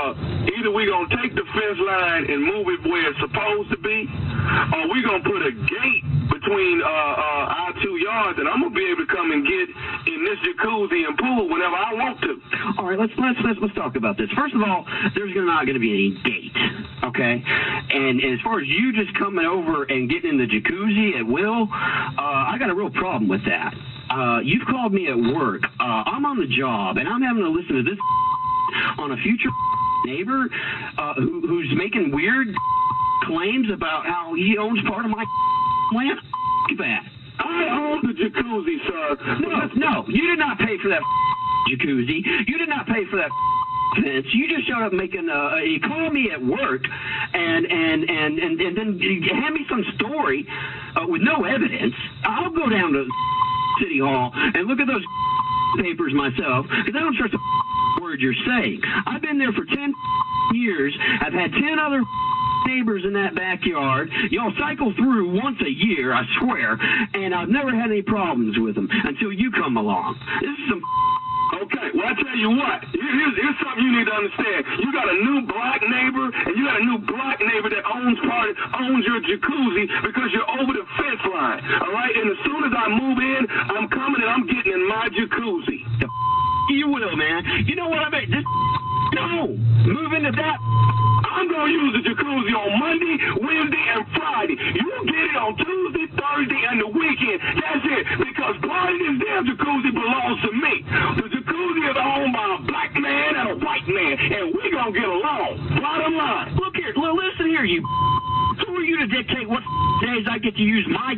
Either we gonna take the fence line and move it where it's supposed to be, or we gonna put a gate between our 2 yards, and I'm gonna be able to come and get in this jacuzzi and pool whenever I want to. All right, let's talk about this. First of all, there's not gonna be any gate, okay? And as far as you just coming over and getting in the jacuzzi at will, I got a real problem with that. You've called me at work. I'm on the job, and I'm having to listen to this on a future neighbor who's making weird claims about how he owns part of my land. That. I own the jacuzzi, sir. No, you did not pay for that jacuzzi. You did not pay for that fence. You just showed up making you called me at work and then you hand me some story with no evidence. I'll go down to City Hall and look at those papers myself because I don't trust a word you're saying. I've been there for 10 years. I've had 10 other neighbors in that backyard. Y'all cycle through once a year, I swear, and I've never had any problems with them until you come along. This is some Okay, well, I tell you what, here's something you need to understand. You got a new black neighbor, and you got a new black neighbor that owns your jacuzzi because you're over the fence line, all right? And as soon as I move in, I'm coming and I'm getting in my jacuzzi. You will, man. You know what I mean? No, move into that. I'm going to use the jacuzzi on Monday, Wednesday, and Friday. You get it on Tuesday, Thursday, and the weekend. That's it. Because part of this damn jacuzzi belongs to me. The jacuzzi is owned by a black man and a white man, and we're going to get along. Bottom line. Look here. Well, listen here, you. Who are you to dictate what days I get to use my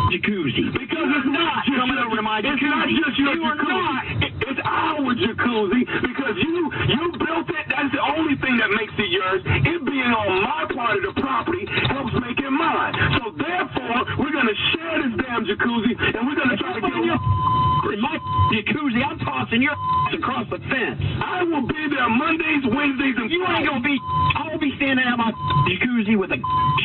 jacuzzi? Because it's not coming over to my jacuzzi. It's not just your jacuzzi. It's our jacuzzi because you built it. That's the only thing that makes it yours. It being on my part of the property helps make it mine. So therefore, we're going to share this damn jacuzzi, and we're going to try to get in my jacuzzi. I'm tossing your across the fence. I will be there Mondays, Wednesdays, and you ain't gonna be. I will be standing at my jacuzzi with a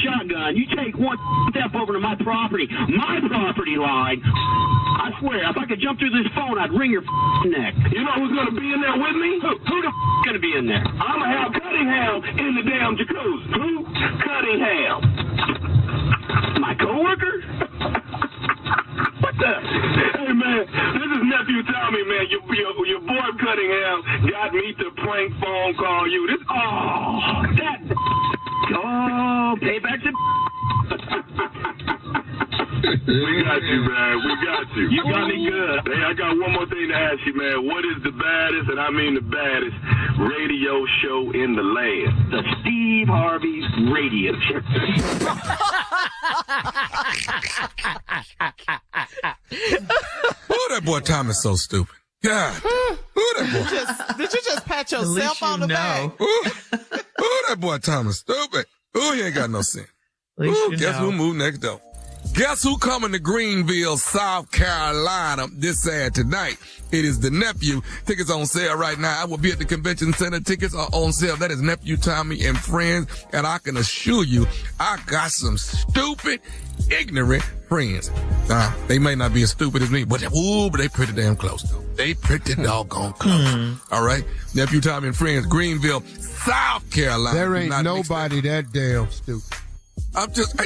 shotgun. You take one step over to my property line. I swear, if I could jump through this phone, I'd wring your neck. You know who's gonna be in there with me? Who the gonna be in there? I'm gonna have Cunningham in the damn jacuzzi. Who? Cunningham. My coworker? What the? Hey man, this is Nephew Tommy, man. Your boy Cunningham got me to prank phone call you. Payback to. We got you, man. We got you. You got me good. Hey, I got one more thing to ask you, man. What is the baddest, and I mean the baddest, radio show in the land? The Steve Harvey Radio Show. Oh, that boy Tom is so stupid. God. Oh, that boy. Did you just pat yourself on the back? Oh, that boy Tom is stupid. Oh, he ain't got no sense. Guess who moved next door? Guess who coming to Greenville, South Carolina this Saturday tonight? It is the Nephew. Tickets on sale right now. I will be at the convention center. Tickets are on sale. That is Nephew Tommy and friends. And I can assure you, I got some stupid, ignorant friends. They may not be as stupid as me, but they pretty damn close though. They pretty doggone close. All right. Nephew Tommy and friends, Greenville, South Carolina. There ain't nobody that damn stupid. I'm just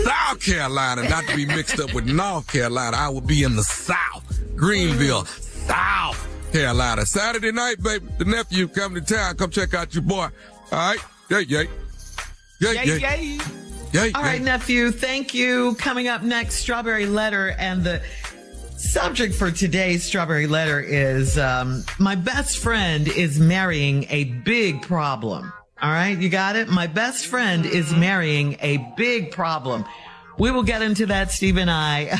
South Carolina, not to be mixed up with North Carolina. I will be in the South, Greenville, South Carolina. Saturday night, baby, the nephew coming to town. Come check out your boy. All right, yay. All right, nephew, thank you. Coming up next, Strawberry Letter, and the subject for today's Strawberry Letter is my best friend is marrying a big problem. All right, you got it? My best friend is marrying a big problem. We will get into that, Steve and I.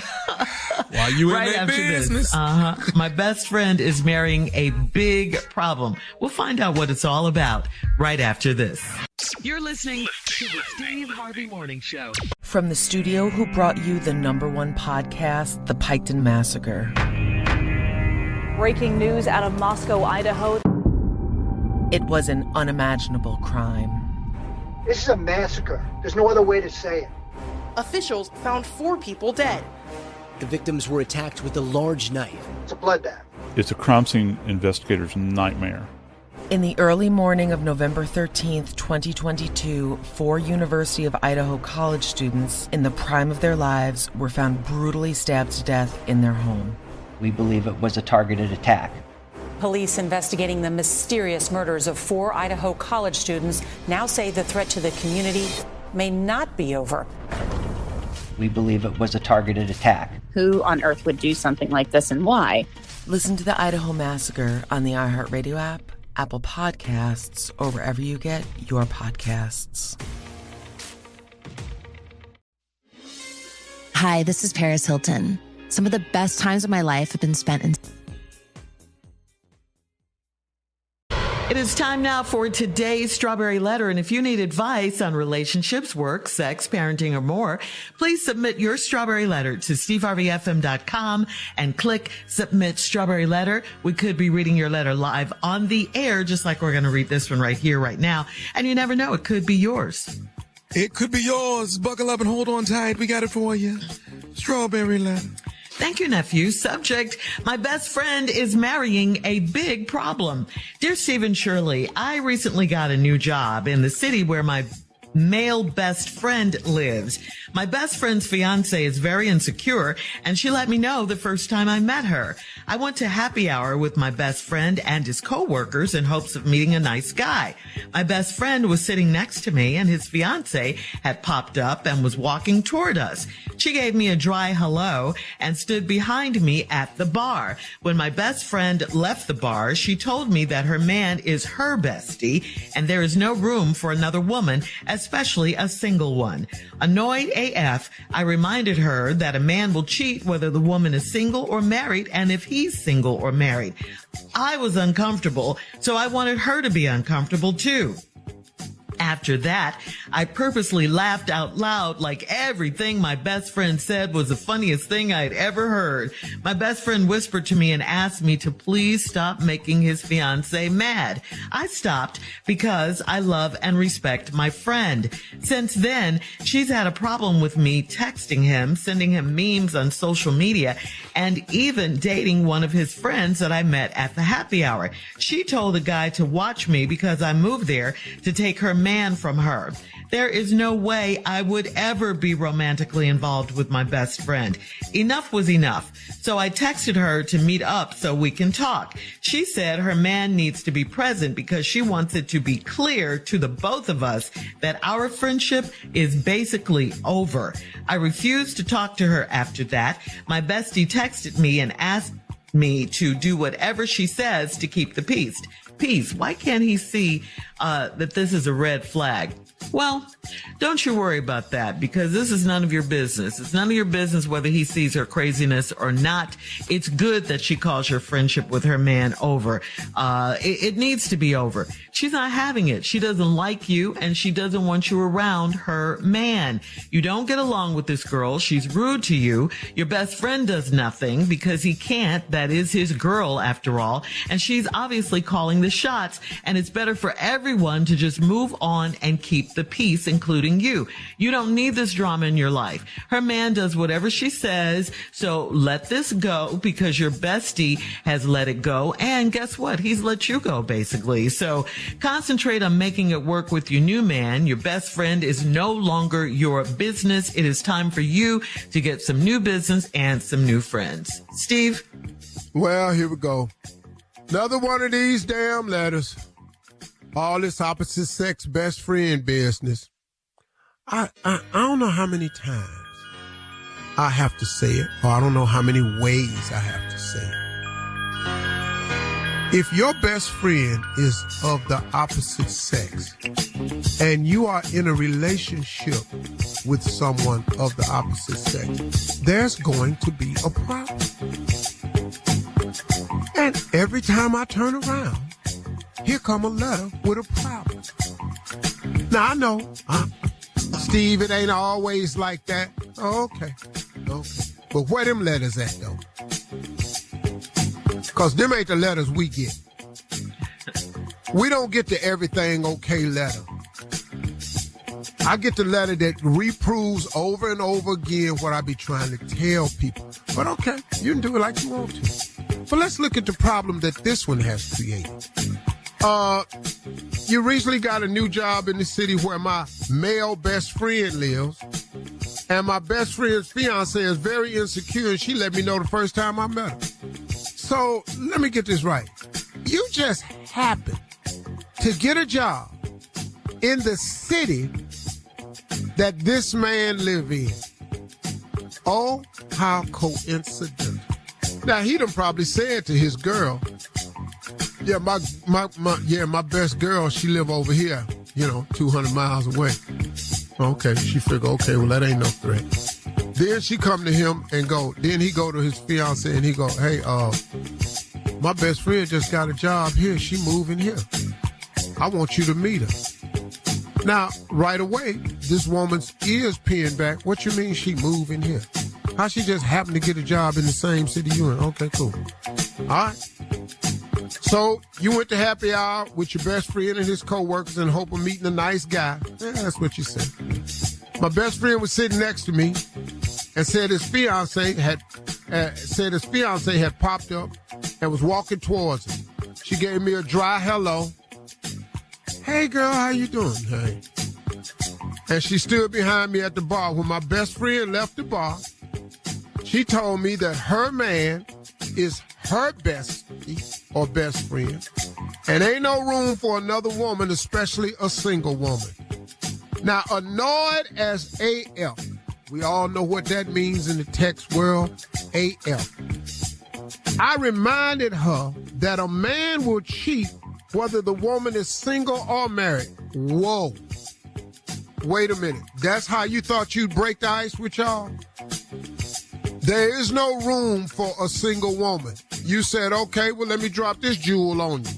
While you right in that after business. This. My best friend is marrying a big problem. We'll find out what it's all about right after this. You're listening to the Steve Harvey Morning Show. From the studio who brought you the #1 podcast, The Piketon Massacre. Breaking news out of Moscow, Idaho. It was an unimaginable crime. This is a massacre. There's no other way to say it. Officials found 4 people dead. The victims were attacked with a large knife. It's a bloodbath. It's a crime scene investigator's nightmare. In the early morning of November 13th, 2022, 4 University of Idaho college students in the prime of their lives were found brutally stabbed to death in their home. We believe it was a targeted attack. Police investigating the mysterious murders of 4 Idaho college students now say the threat to the community may not be over. We believe it was a targeted attack. Who on earth would do something like this and why? Listen to the Idaho Massacre on the iHeartRadio app, Apple Podcasts, or wherever you get your podcasts. Hi, this is Paris Hilton. Some of the best times of my life have been spent in... It is time now for today's Strawberry Letter. And if you need advice on relationships, work, sex, parenting, or more, please submit your Strawberry Letter to steveharveyfm.com and click Submit Strawberry Letter. We could be reading your letter live on the air, just like we're going to read this one right here, right now. And you never know, it could be yours. It could be yours. Buckle up and hold on tight. We got it for you. Strawberry Letter. Thank you, nephew. Subject, my best friend is marrying a big problem. Dear Stephen Shirley, I recently got a new job in the city where my male best friend lives. My best friend's fiance is very insecure, and she let me know the first time I met her. I went to happy hour with my best friend and his coworkers in hopes of meeting a nice guy. My best friend was sitting next to me, and his fiance had popped up and was walking toward us. She gave me a dry hello and stood behind me at the bar. When my best friend left the bar, she told me that her man is her bestie, and there is no room for another woman, especially a single one. Annoyed AF, I reminded her that a man will cheat whether the woman is single or married, and if he's single or married. I was uncomfortable, so I wanted her to be uncomfortable too. After that, I purposely laughed out loud like everything my best friend said was the funniest thing I'd ever heard. My best friend whispered to me and asked me to please stop making his fiancé mad. I stopped because I love and respect my friend. Since then, she's had a problem with me texting him, sending him memes on social media, and even dating one of his friends that I met at the happy hour. She told the guy to watch me because I moved there to take her man from her. There is no way I would ever be romantically involved with my best friend. Enough was enough. So I texted her to meet up so we can talk. She said her man needs to be present because she wants it to be clear to the both of us that our friendship is basically over. I refused to talk to her after that. My bestie texted me and asked me to do whatever she says to keep the peace. Why can't he see that this is a red flag? Well, don't you worry about that because this is none of your business. It's none of your business whether he sees her craziness or not. It's good that she calls her friendship with her man over. It needs to be over. She's not having it. She doesn't like you and she doesn't want you around her man. You don't get along with this girl. She's rude to you. Your best friend does nothing because he can't. That is his girl after all. And she's obviously calling the shots and it's better for everyone to just move on and keep the peace, including you. You don't need this drama in your life. Her man does whatever she says, so let this go because your bestie has let it go. And guess what? He's let you go, basically. So concentrate on making it work with your new man. Your best friend is no longer your business. It is time for you to get some new business and some new friends. Steve? Well, here we go. Another one of these damn letters. All this opposite sex best friend business. I don't know how many times I have to say it, or I don't know how many ways I have to say it. If your best friend is of the opposite sex and you are in a relationship with someone of the opposite sex, there's going to be a problem. And every time I turn around, here come a letter with a problem. Now, I know, Steve, it ain't always like that. Oh, okay. But where them letters at, though? Because them ain't the letters we get. We don't get the everything okay letter. I get the letter that reproves over and over again what I be trying to tell people. But okay, you can do it like you want to. But let's look at the problem that this one has created. You recently got a new job in the city where my male best friend lives, and my best friend's fiance is very insecure, and she let me know the first time I met her. So let me get this right. You just happen to get a job in the city that this man live in. Oh, how coincidental. Now, he done probably said to his girl, yeah, my best girl, she live over here, 200 miles away. Okay, she figure, okay, well, that ain't no threat. Then she come to him and then he go to his fiance and he go, hey, my best friend just got a job here. She moving here. I want you to meet her. Now, right away, this woman's ears peeing back. What you mean she moving here? How she just happened to get a job in the same city you in? Okay, cool. All right. So you went to happy hour with your best friend and his co-workers in hope of meeting a nice guy. Yeah, that's what you said. My best friend was sitting next to me and said his fiance had popped up and was walking towards him. She gave me a dry hello. Hey, girl, how you doing? Hey. And she stood behind me at the bar. When my best friend left the bar, she told me that her man is her bestie or best friend, and ain't no room for another woman, especially a single woman. Now, annoyed as AF, we all know what that means in the text world, AF. I reminded her that a man will cheat whether the woman is single or married. Whoa. Wait a minute. That's how you thought you'd break the ice with y'all? There is no room for a single woman. You said, okay, well, let me drop this jewel on you.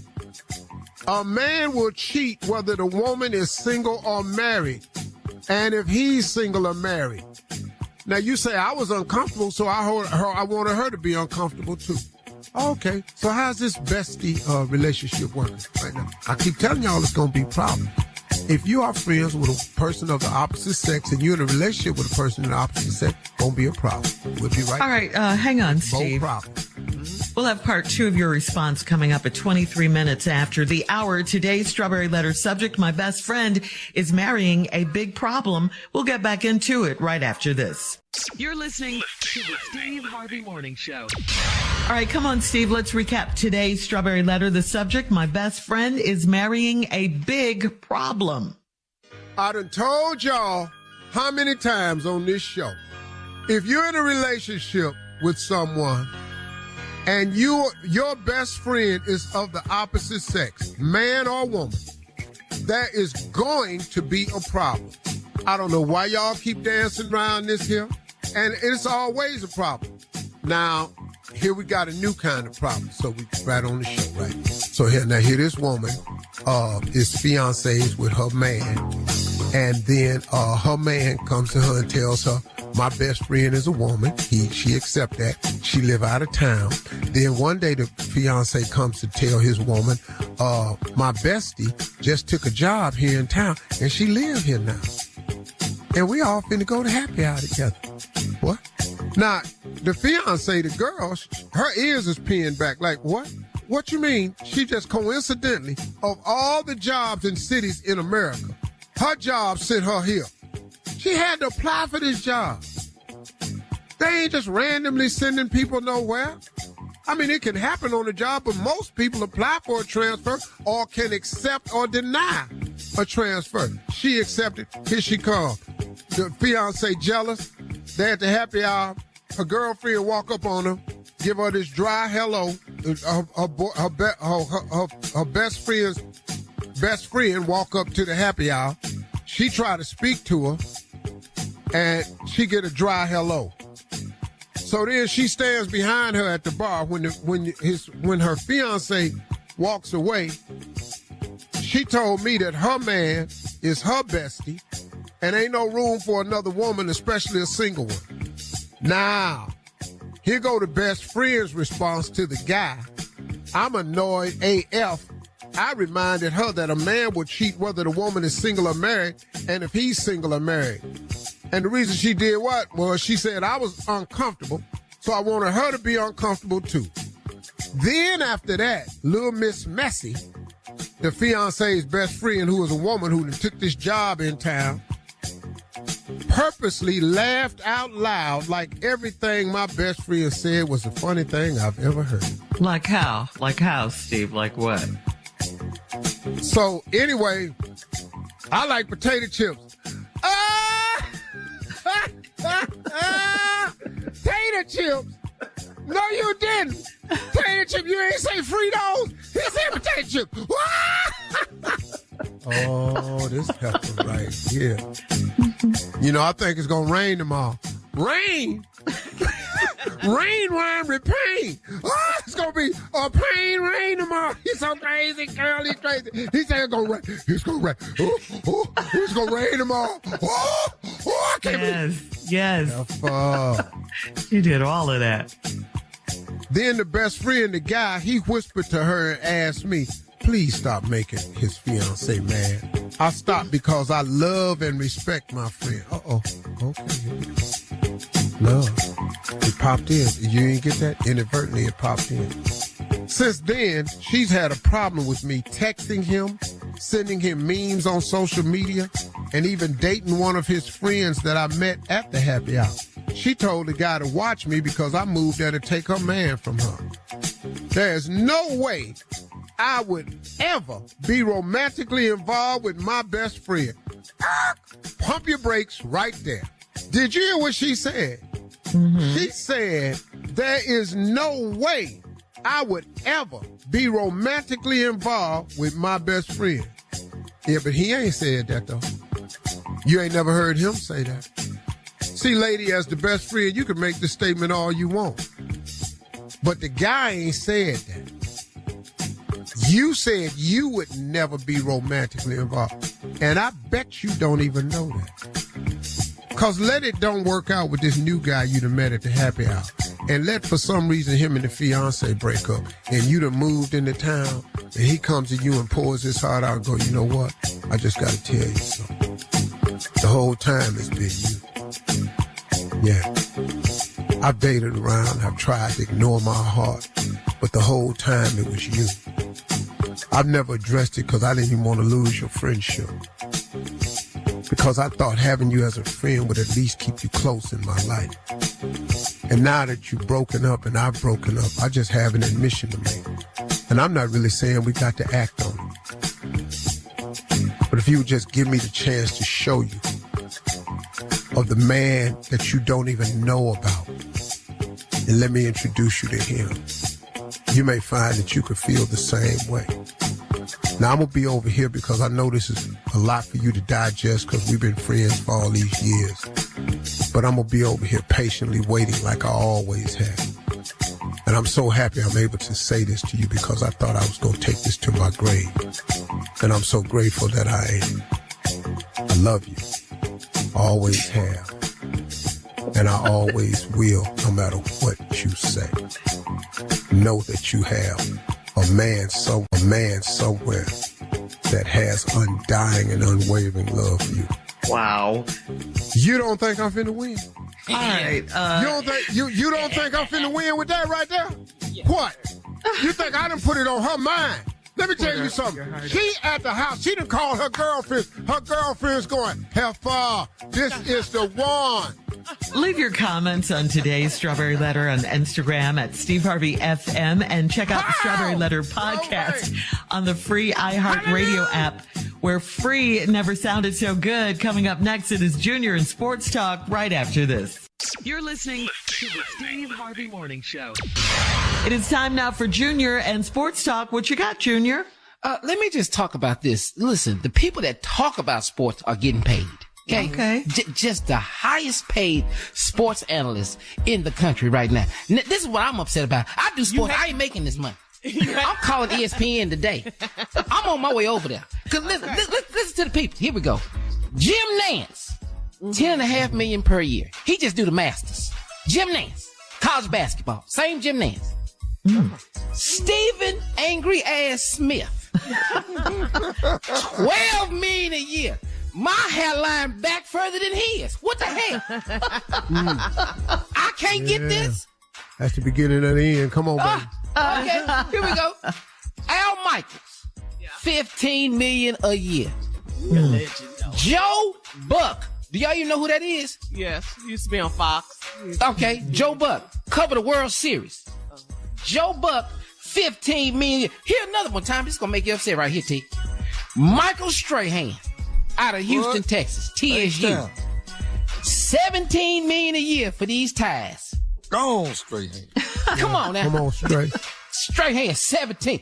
A man will cheat whether the woman is single or married, and if he's single or married. Now, you say, I was uncomfortable, so I wanted her to be uncomfortable, too. Okay, so how's this bestie relationship working right now? I keep telling y'all it's going to be a problem. If you are friends with a person of the opposite sex and you're in a relationship with a person of the opposite sex, going to be a problem. We'll be right back. All right, hang on, Steve. No problem. We'll have part 2 of your response coming up at 23 minutes after the hour. Today's Strawberry Letter subject, my best friend is marrying a big problem. We'll get back into it right after this. You're listening to the Steve Harvey Morning Show. All right, come on, Steve. Let's recap today's Strawberry Letter. The subject, my best friend is marrying a big problem. I done told y'all how many times on this show, if you're in a relationship with someone and your best friend is of the opposite sex, man or woman, there is going to be a problem. I don't know why y'all keep dancing around this here, and it's always a problem. Now, here we got a new kind of problem, so we right on the show, right? So here this woman is fiancés with her man, and then her man comes to her and tells her, My best friend is a woman. She accept that. She live out of town. Then one day the fiance comes to tell his woman, my bestie just took a job here in town and she live here now. And we all finna go to happy hour together. What? Now, the fiance, the girl, her ears is pinned back. Like, what? What you mean? She just coincidentally, of all the jobs in cities in America, her job sent her here. She had to apply for this job. They ain't just randomly sending people nowhere. I mean, it can happen on the job, but most people apply for a transfer or can accept or deny a transfer. She accepted. Here she comes. The fiance jealous. They at the happy hour. Her girlfriend walk up on her, give her this dry hello. Her best friend walk up to the happy hour. She try to speak to her, and she get a dry hello. So then she stands behind her at the bar when her fiance walks away. She told me that her man is her bestie, and ain't no room for another woman, especially a single one. Now, here go the best friend's response to the guy. I'm annoyed AF. I reminded her that a man would cheat whether the woman is single or married, and if he's single or married. And the reason she did what was she said I was uncomfortable, so I wanted her to be uncomfortable too. Then after that, little Miss Messy, the fiance's best friend, who was a woman who took this job in town, purposely laughed out loud like everything my best friend said was the funny thing I've ever heard. Like how? Like how, Steve? Like what? So anyway, I like potato chips. Tater chips. No, you didn't. Tater chip. You ain't say Fritos. He said potato chips. Oh, this heifer right here. You know, I think it's going to rain tomorrow. Rain? Rain rhyme with pain. Oh, it's going to be a pain rain tomorrow. He's so crazy, girl. He's crazy. He said it's going to rain. It's going to rain. It's going to rain tomorrow. I can't believe. Yes. You did all of that. Then the best friend, the guy, he whispered to her and asked me, please stop making his fiancé mad. I stopped because I love and respect my friend. Uh-oh. Okay. Love. It popped in. You didn't get that? Inadvertently, it popped in. Since then, she's had a problem with me texting him, sending him memes on social media, and even dating one of his friends that I met at the happy hour. She told the guy to watch me because I moved there to take her man from her. There's no way I would ever be romantically involved with my best friend. Pump your brakes right there. Did you hear what she said? Mm-hmm. She said, there is no way I would ever be romantically involved with my best friend. Yeah, but he ain't said that, though. You ain't never heard him say that. See, lady, as the best friend, you can make the statement all you want. But the guy ain't said that. You said you would never be romantically involved. And I bet you don't even know that. Because let it don't work out with this new guy you done met at the happy hour. And let, for some reason, him and the fiance break up. And you done moved into town. And he comes to you and pours his heart out and go, you know what? I just got to tell you something. The whole time it's been you. Yeah. I've dated around. I've tried to ignore my heart. But the whole time it was you. I've never addressed it because I didn't even want to lose your friendship. Because I thought having you as a friend would at least keep you close in my life. And now that you've broken up and I've broken up, I just have an admission to make. And I'm not really saying we got to act on it. But if you would just give me the chance to show you of the man that you don't even know about, and let me introduce you to him, you may find that you could feel the same way. Now, I'm going to be over here because I know this is a lot for you to digest because we've been friends for all these years. But I'm going to be over here patiently waiting like I always have. And I'm so happy I'm able to say this to you because I thought I was going to take this to my grave. And I'm so grateful that I am. I love you. Always have. and I always will, no matter what you say. Know that you have a man somewhere that has undying and unwavering love for you. Wow. You don't think I'm finna win? All right. You don't think I'm finna win with that right there? Yeah. What? You think I done put it on her mind? Let me tell you something. She at the house. She done called her girlfriend. Her girlfriend's going, Heifer, this is the one. Leave your comments on today's Strawberry Letter on Instagram at Steve Harvey FM and check out the Strawberry Letter podcast on the free iHeartRadio app, where free never sounded so good. Coming up next, it is Junior in Sports Talk right after this. You're listening to the Steve Harvey Morning Show. It is time now for Junior and Sports Talk. What you got, Junior? Let me just talk about this. Listen, the people that talk about sports are getting paid. Okay. Just the highest paid sports analysts in the country right now. This is what I'm upset about. I do sports. I ain't making this money. I'm calling ESPN today. I'm on my way over there. Cause listen to the people. Here we go. Jim Nance, $10.5 million per year. He just do the Masters. Jim Nance, college basketball. Same Jim Nance. Stephen Angry Ass Smith, $12 million a year. My hairline back further than his. What the hell? I can't get this. That's the beginning of the end. Come on, baby. Okay, here we go. Al Michaels, $15 million a year. Joe Buck. Do y'all even know who that is? Yes, he used to be on Fox. Okay, Joe Buck, cover the World Series. Joe Buck, $15 million. Here another one, Tom. This is gonna make you upset right here, T. Michael Strahan, out of Houston, Texas, TSU. $17 million a year for these ties. Go on, Strahan. Come on now. Come on, Strahan, 17.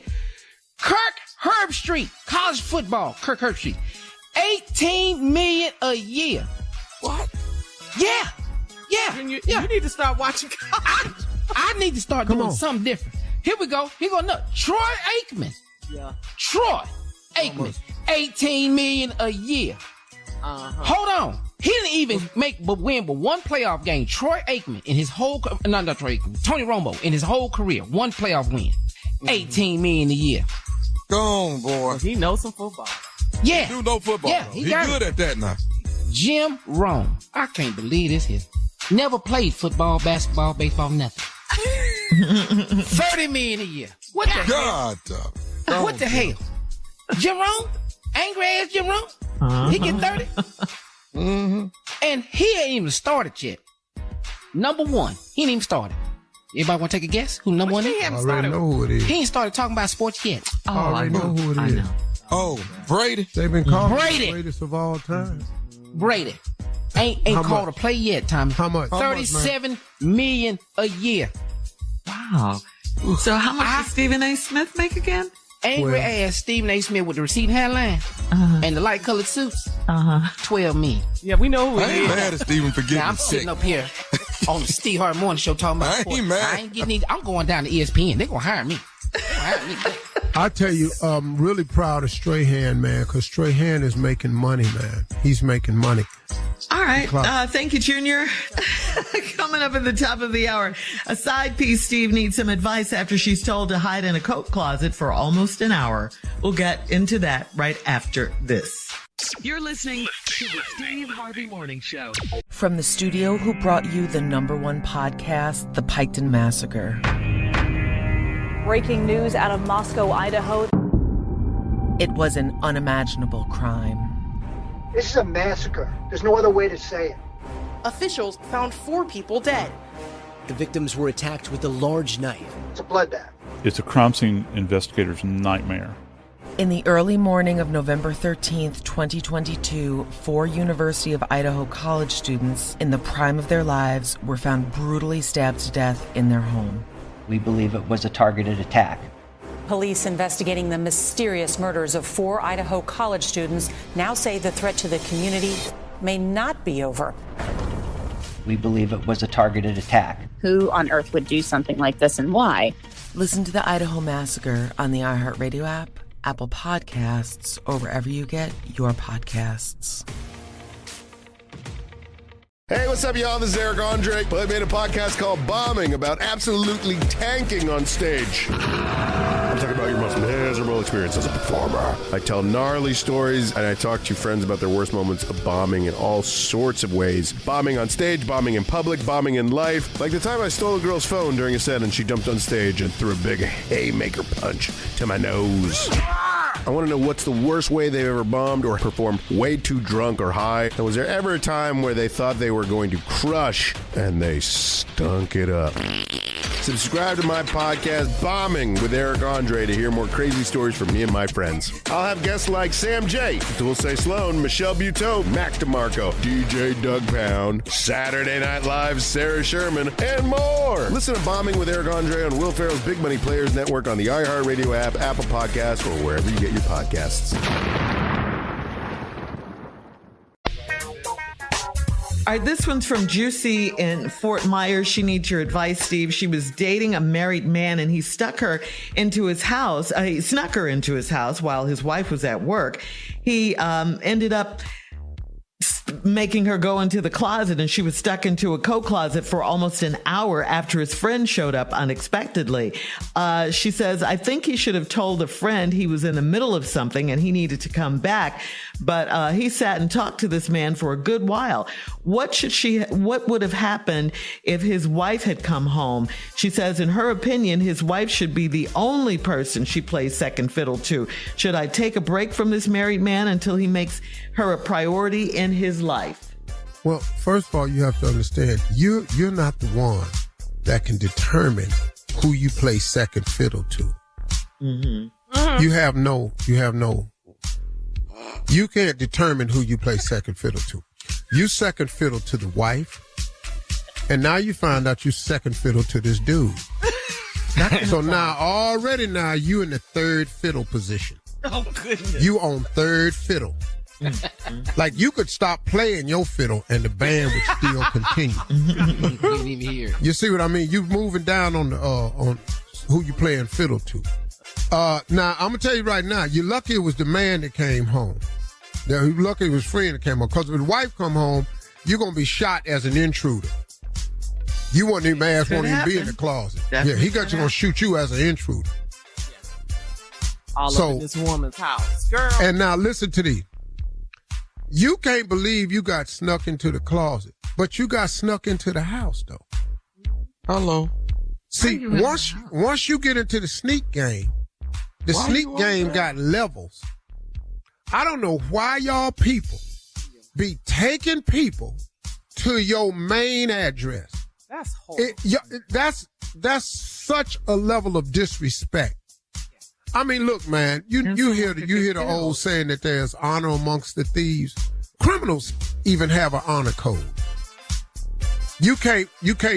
Kirk Herbstreit, college football. Kirk Herbstreit, $18 million a year. What? Yeah. You need to start watching college. I need to start doing something different. Here we go. Here go another. Troy Aikman. Yeah. Troy Aikman, $18 million a year. Hold on. He didn't even win but one playoff game. Troy Aikman in his whole not Troy Aikman, Tony Romo in his whole career, one playoff win. $18 million a year. Go on, boy. He knows some football. Yeah. He do know football. Yeah, he good at that now. Jim Rome. I can't believe this here. Never played football, basketball, baseball, nothing. $30 million a year. What the hell? What the hell? Jim Rome? Angry ass Jim Rome? He get 30? And he ain't even started yet. Number one. He ain't even started. Everybody want to take a guess who number one is? I already know who it is. He ain't started talking about sports yet. I know who it is. Oh, Brady. They've been called Brady. the greatest of all time. Brady. Ain't called a play yet, Tommy. How much? $37 million a year. Wow. So how much does Stephen A. Smith make again? Angry ass Stephen A. Smith with the receding hairline and the light colored suits. $12 million. Yeah, we know who I ain't mad at Stephen for getting I'm sitting up here on the Steve Harvey Morning Show talking about sports. I ain't getting I'm going down to ESPN. They're going to hire me. I tell you, I'm really proud of Strahan, man, because Strahan is making money, man. He's making money. All right. Thank you, Junior. Coming up at the top of the hour, a side piece. Steve needs some advice after she's told to hide in a coat closet for almost an hour. We'll get into that right after this. You're listening to the Steve Harvey Morning Show. From the studio who brought you the #1 podcast, The Piketon Massacre. Breaking news out of Moscow, Idaho. It was an unimaginable crime. This is a massacre. There's no other way to say it. Officials found 4 people dead. The victims were attacked with a large knife. It's a bloodbath. It's a crime scene investigator's nightmare. In the early morning of November 13th, 2022, 4 University of Idaho college students in the prime of their lives were found brutally stabbed to death in their home. We believe it was a targeted attack. Police investigating the mysterious murders of 4 Idaho college students now say the threat to the community may not be over. We believe it was a targeted attack. Who on earth would do something like this and why? Listen to the Idaho Massacre on the iHeartRadio app, Apple Podcasts, or wherever you get your podcasts. Hey, what's up, y'all? This is Eric Andre. I made a podcast called Bombing about absolutely tanking on stage. I'm talking about your most miserable experience as a performer. I tell gnarly stories, and I talk to friends about their worst moments of bombing in all sorts of ways. Bombing on stage, bombing in public, bombing in life. Like the time I stole a girl's phone during a set and she jumped on stage and threw a big haymaker punch to my nose. I want to know what's the worst way they've ever bombed or performed way too drunk or high. And was there ever a time where they thought they were going to crush and they stunk it up? Subscribe to my podcast, Bombing with Eric Andre, to hear more crazy stories from me and my friends. I'll have guests like Sam J, Dulce Sloan, Michelle Buteau, Mac DeMarco, DJ Doug Pound, Saturday Night Live's Sarah Sherman, and more. Listen to Bombing with Eric Andre on Will Ferrell's Big Money Players Network on the iHeartRadio app, Apple Podcasts, or wherever you get your podcasts. All right, this one's from Juicy in Fort Myers. She needs your advice, Steve. She was dating a married man, and he stuck her into his house. He snuck her into his house while his wife was at work. He ended up making her go into the closet, and she was stuck into a coat closet for almost an hour after his friend showed up unexpectedly. She says, I think he should have told a friend he was in the middle of something and he needed to come back. But he sat and talked to this man for a good while. What would have happened if his wife had come home? She says, in her opinion, his wife should be the only person she plays second fiddle to. Should I take a break from this married man until he makes her a priority in his life? Well, first of all, you have to understand, you're not the one that can determine who you play second fiddle to. Mm-hmm. You can't determine who you play second fiddle to. You second fiddle to the wife, and now you find out you second fiddle to this dude. So now you in the third fiddle position. Oh, goodness. You on third fiddle. Like, you could stop playing your fiddle and the band would still continue. You didn't even hear. You see what I mean? You moving down on who you playing fiddle to. Now, I'm gonna tell you right now, you're lucky it was the man that came home. You're lucky it was his friend that came home. Because if his wife come home, you're gonna be shot as an intruder. You won't even be in the closet. Yeah, he got you gonna shoot you as an intruder. All over this woman's house, girl. And now listen to these. You can't believe you got snuck into the closet, but you got snuck into the house, though. Hello. See, once you get into the sneak game, the sneak game got levels. I don't know why y'all people be taking people to your main address. That's horrible. That's such a level of disrespect. I mean, look, man, you hear the old saying that there's honor amongst the thieves. Criminals even have an honor code. You can't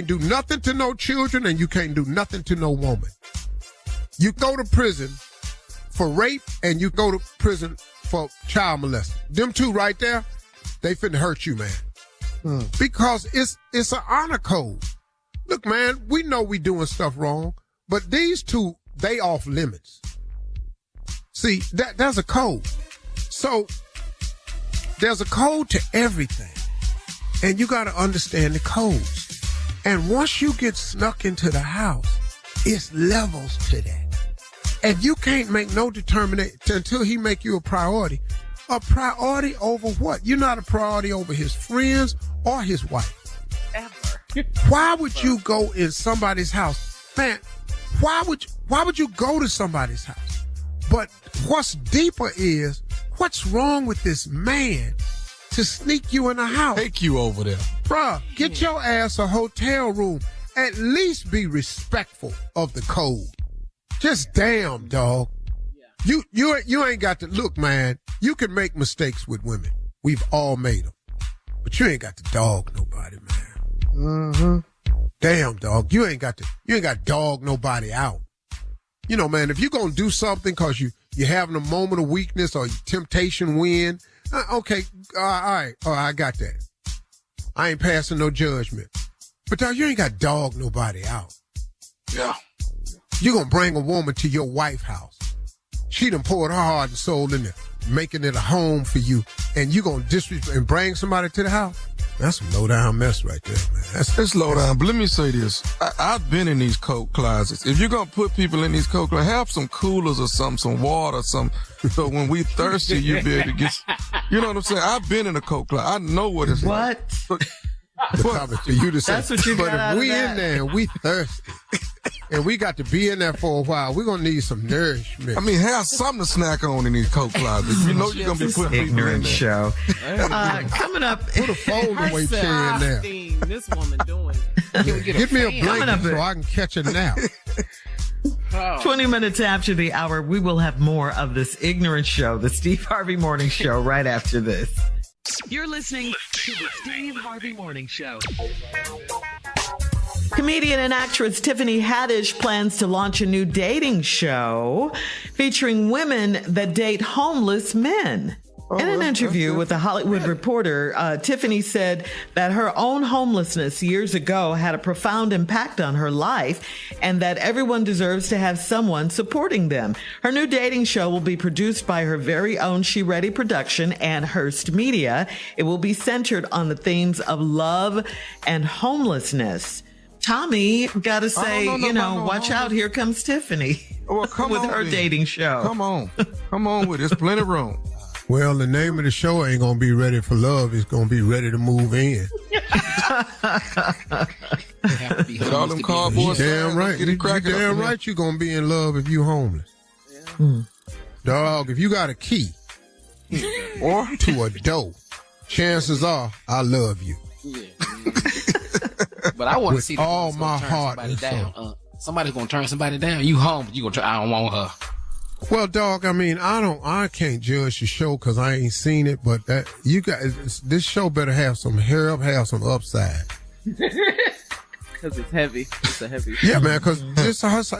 do nothing to no children, and you can't do nothing to no woman. You go to prison for rape, and you go to prison for child molesting. Them two right there, they finna hurt you, man. Because it's an honor code. Look, man, we know we doing stuff wrong, but these two, they off limits. See, there's a code. So there's a code to everything. And you got to understand the codes. And once you get snuck into the house, it's levels to that. And you can't make no determination until he make you a priority. A priority over what? You're not a priority over his friends or his wife. Ever. Why would you go in somebody's house? Man, why would you go to somebody's house? But what's deeper is, what's wrong with this man to sneak you in a house? Take you over there. Bruh, get your ass a hotel room. At least be respectful of the code. Just damn, dog. You ain't got to, look, man, you can make mistakes with women. We've all made them. But you ain't got to dog nobody, man. Mm-hmm. Damn, dog. You ain't got to dog nobody out. You know, man, if you're going to do something because you're having a moment of weakness or temptation win, okay, all right, I got that. I ain't passing no judgment. But dog, you ain't got to dog nobody out. Yeah. You're going to bring a woman to your wife's house. She done poured her heart and soul in there, making it a home for you, and you going to disrespect and bring somebody to the house? That's some low-down mess right there, man. It's low down. But let me say this. I've been in these coat closets. If you're going to put people in these coat closets, have some coolers or something, some water or something. So when we thirsty, you be able to get, you know what I'm saying? I've been in a coat closet. I know what it's like. But for you to say, that's what you got out if we of that. in there and we thirsty, and we got to be in there for a while, we're going to need some nourishment. I mean, have something to snack on in these coat closets. You know you're going to be putting people in there. Show. Coming up. Put a fold-away chair in there. This woman doing it. Get me a blanket so I can catch a nap. 20 minutes after the hour, we will have more of this ignorant show, the Steve Harvey Morning Show, right after this. You're listening to the Steve Harvey Morning Show. Comedian and actress Tiffany Haddish plans to launch a new dating show featuring women that date homeless men. In an interview with The Hollywood Reporter, Tiffany said that her own homelessness years ago had a profound impact on her life and that everyone deserves to have someone supporting them. Her new dating show will be produced by her very own She Ready production and Hearst Media. It will be centered on the themes of love and homelessness. Tommy, gotta say, watch out. Here comes Tiffany with her dating show. Come on with it. There's plenty of room. Well, the name of the show ain't going to be Ready for Love. It's going to be Ready to Move In. Get all them cardboard damn right. You damn right you're going to be in love if you homeless. Yeah. Dog, if you got a key or to a door, chances are I love you. Yeah. But I want to see all my heart somebody down. Somebody's going to turn somebody down. You home, but you going to I don't want her. Well, dog, I mean, I can't judge the show because I ain't seen it, but this show better have some hair up, have some upside. Because it's heavy. It's a heavy show. Yeah, man, because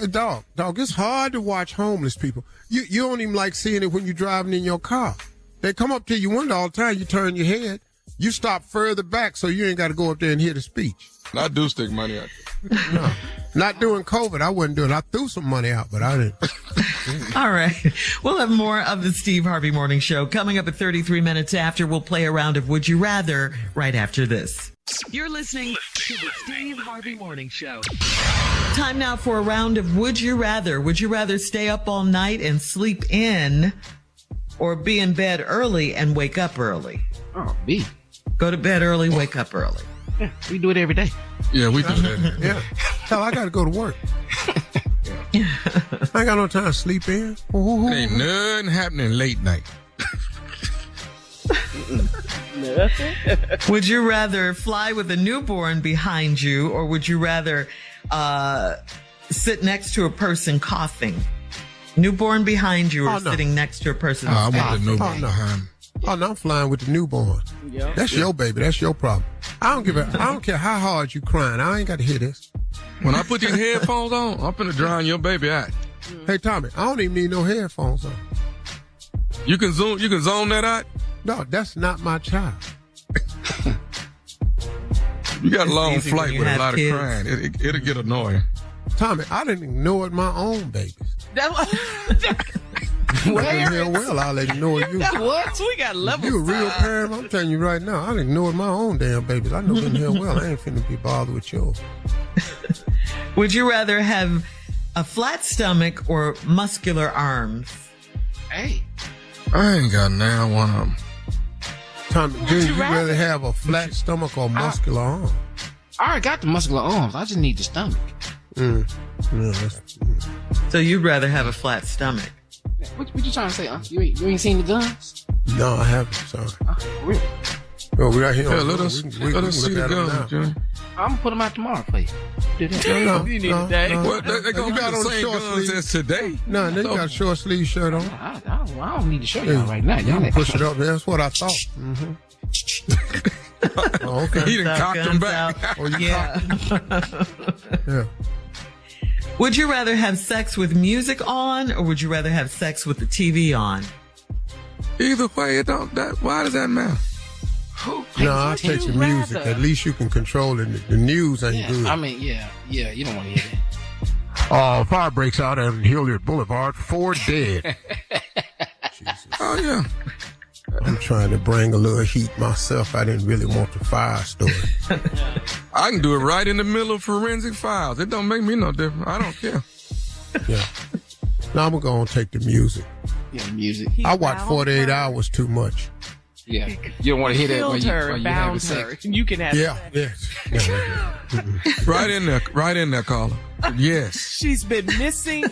dog, it's hard to watch homeless people. You don't even like seeing it when you're driving in your car. They come up to you one all the time, you turn your head, you stop further back so you ain't got to go up there and hear the speech. I do stick money out there. No, not during COVID. I wasn't doing it. I threw some money out, but I didn't. All right. We'll have more of the Steve Harvey Morning Show coming up at 33 minutes after. We'll play a round of Would You Rather right after this. You're listening to the Steve Harvey Morning Show. Time now for a round of Would You Rather. Would you rather stay up all night and sleep in or be in bed early and wake up early? Oh, B. Go to bed early, wake up early. Yeah, we do it every day. Yeah, we do that. Yeah. Hell, I got to go to work. I ain't got no time to sleep in. Ain't nothing happening late night. Would you rather fly with a newborn behind you, or would you rather sit next to a person coughing? Newborn behind you, or sitting next to a person coughing? I want the newborn behind me. Oh, no, I'm flying with the newborn. Yep. That's your baby. That's your problem. I don't care how hard you crying. I ain't got to hear this. When I put these headphones on, I'm finna drown your baby out. Hey, Tommy, I don't even need no headphones on. You can zone that out? No, that's not my child. You got a long flight with a lot of crying. It'll get annoying. Tommy, I didn't ignore my own babies. Well, I'll ignore you. What? We got levels. You a real parent? I'm telling you right now, I ignored my own damn babies. I know them hell well. I ain't finna be bothered with yours. Would you rather have a flat stomach or muscular arms? Hey. I ain't got now one of them. Tommy, would you rather have a flat stomach or muscular arm? I already got the muscular arms. I just need the stomach. So you'd rather have a flat stomach? What you trying to say, huh? You ain't seen the guns? No, I haven't. Sorry. Really? Well, we got here. Yeah, let us see the guns, Johnny. I'm gonna put them out tomorrow for you. Do that. No, you need a day. Well, they gonna be the same guns as today. No, they got a short sleeve shirt on. I don't need to show y'all right now. Y'all push it up. That's what I thought. Mm-hmm. Oh, okay. He done cocked them back. Oh, you cocked them? Yeah. Would you rather have sex with music on, or would you rather have sex with the TV on? Either way, it don't. Why does that matter? No, I'll take the music. At least you can control it. The news ain't good. I mean, yeah, you don't want to hear that. Fire breaks out on Hilliard Boulevard. 4 dead. Jesus. Oh, yeah. I'm trying to bring a little heat myself. I didn't really want the fire story. I can do it right in the middle of forensic files. It don't make me no different. I don't care. Yeah. Now I'm going to take the music. Yeah, music. I watch 48 hours too much. Yeah. You don't want to hear that when you have sex. You can have Yeah. Right in there, caller. Yes. She's been missing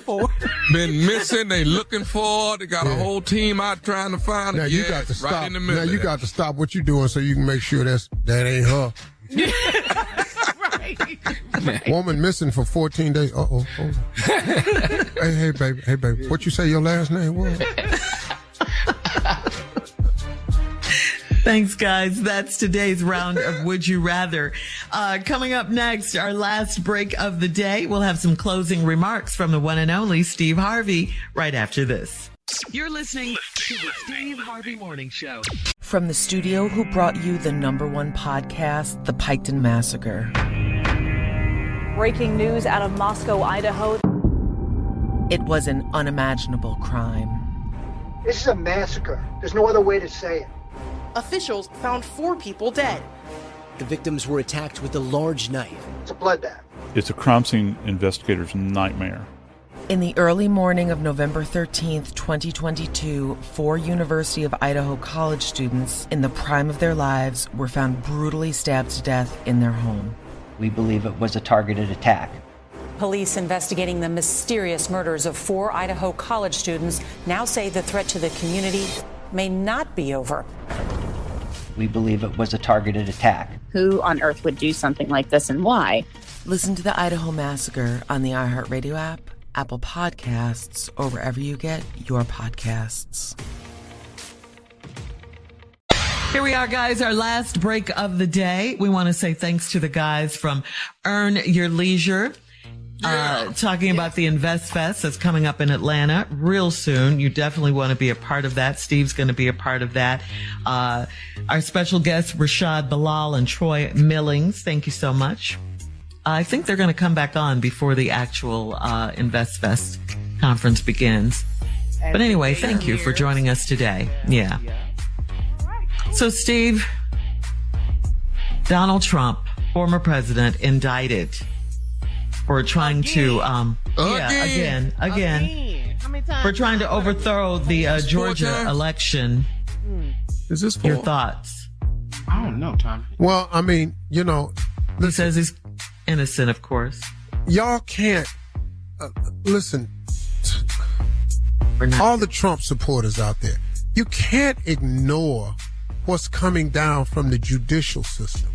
Been missing. They looking for her. They got a whole team out trying to find her. Now you got to stop. Right in the middle. Now you got to stop what you're doing so you can make sure that ain't her. right. Woman missing for 14 days. Uh-oh. Hey, baby. What you say your last name was? Thanks, guys. That's today's round of Would You Rather. Coming up next, our last break of the day. We'll have some closing remarks from the one and only Steve Harvey right after this. You're listening to the Steve Harvey Morning Show. From the studio who brought you the #1 podcast, The Piketon Massacre. Breaking news out of Moscow, Idaho. It was an unimaginable crime. This is a massacre. There's no other way to say it. Officials found 4 people dead. The victims were attacked with a large knife. It's a bloodbath. It's a crime scene investigator's nightmare. In the early morning of November 13th, 2022, 4 University of Idaho college students in the prime of their lives were found brutally stabbed to death in their home. We believe it was a targeted attack. Police investigating the mysterious murders of 4 Idaho college students now say the threat to the community may not be over. We believe it was a targeted attack. Who on earth would do something like this and why? Listen to the Idaho Massacre on the iHeartRadio app, Apple Podcasts, or wherever you get your podcasts. Here we are, guys, our last break of the day. We want to say thanks to the guys from Earn Your Leisure. Talking about the Invest Fest that's coming up in Atlanta real soon. You definitely want to be a part of that. Steve's going to be a part of that. Our special guests, Rashad Bilal and Troy Millings. Thank you so much. I think they're going to come back on before the actual Invest Fest conference begins. But anyway, thank you for joining us today. Yeah. So, Steve, Donald Trump, former president, indicted for trying to, again, for trying to overthrow the Georgia election. Is this for? Your thoughts? I don't know, Tommy. Well, I mean, he says he's innocent, of course. Y'all can't listen. All the Trump supporters out there, you can't ignore what's coming down from the judicial system.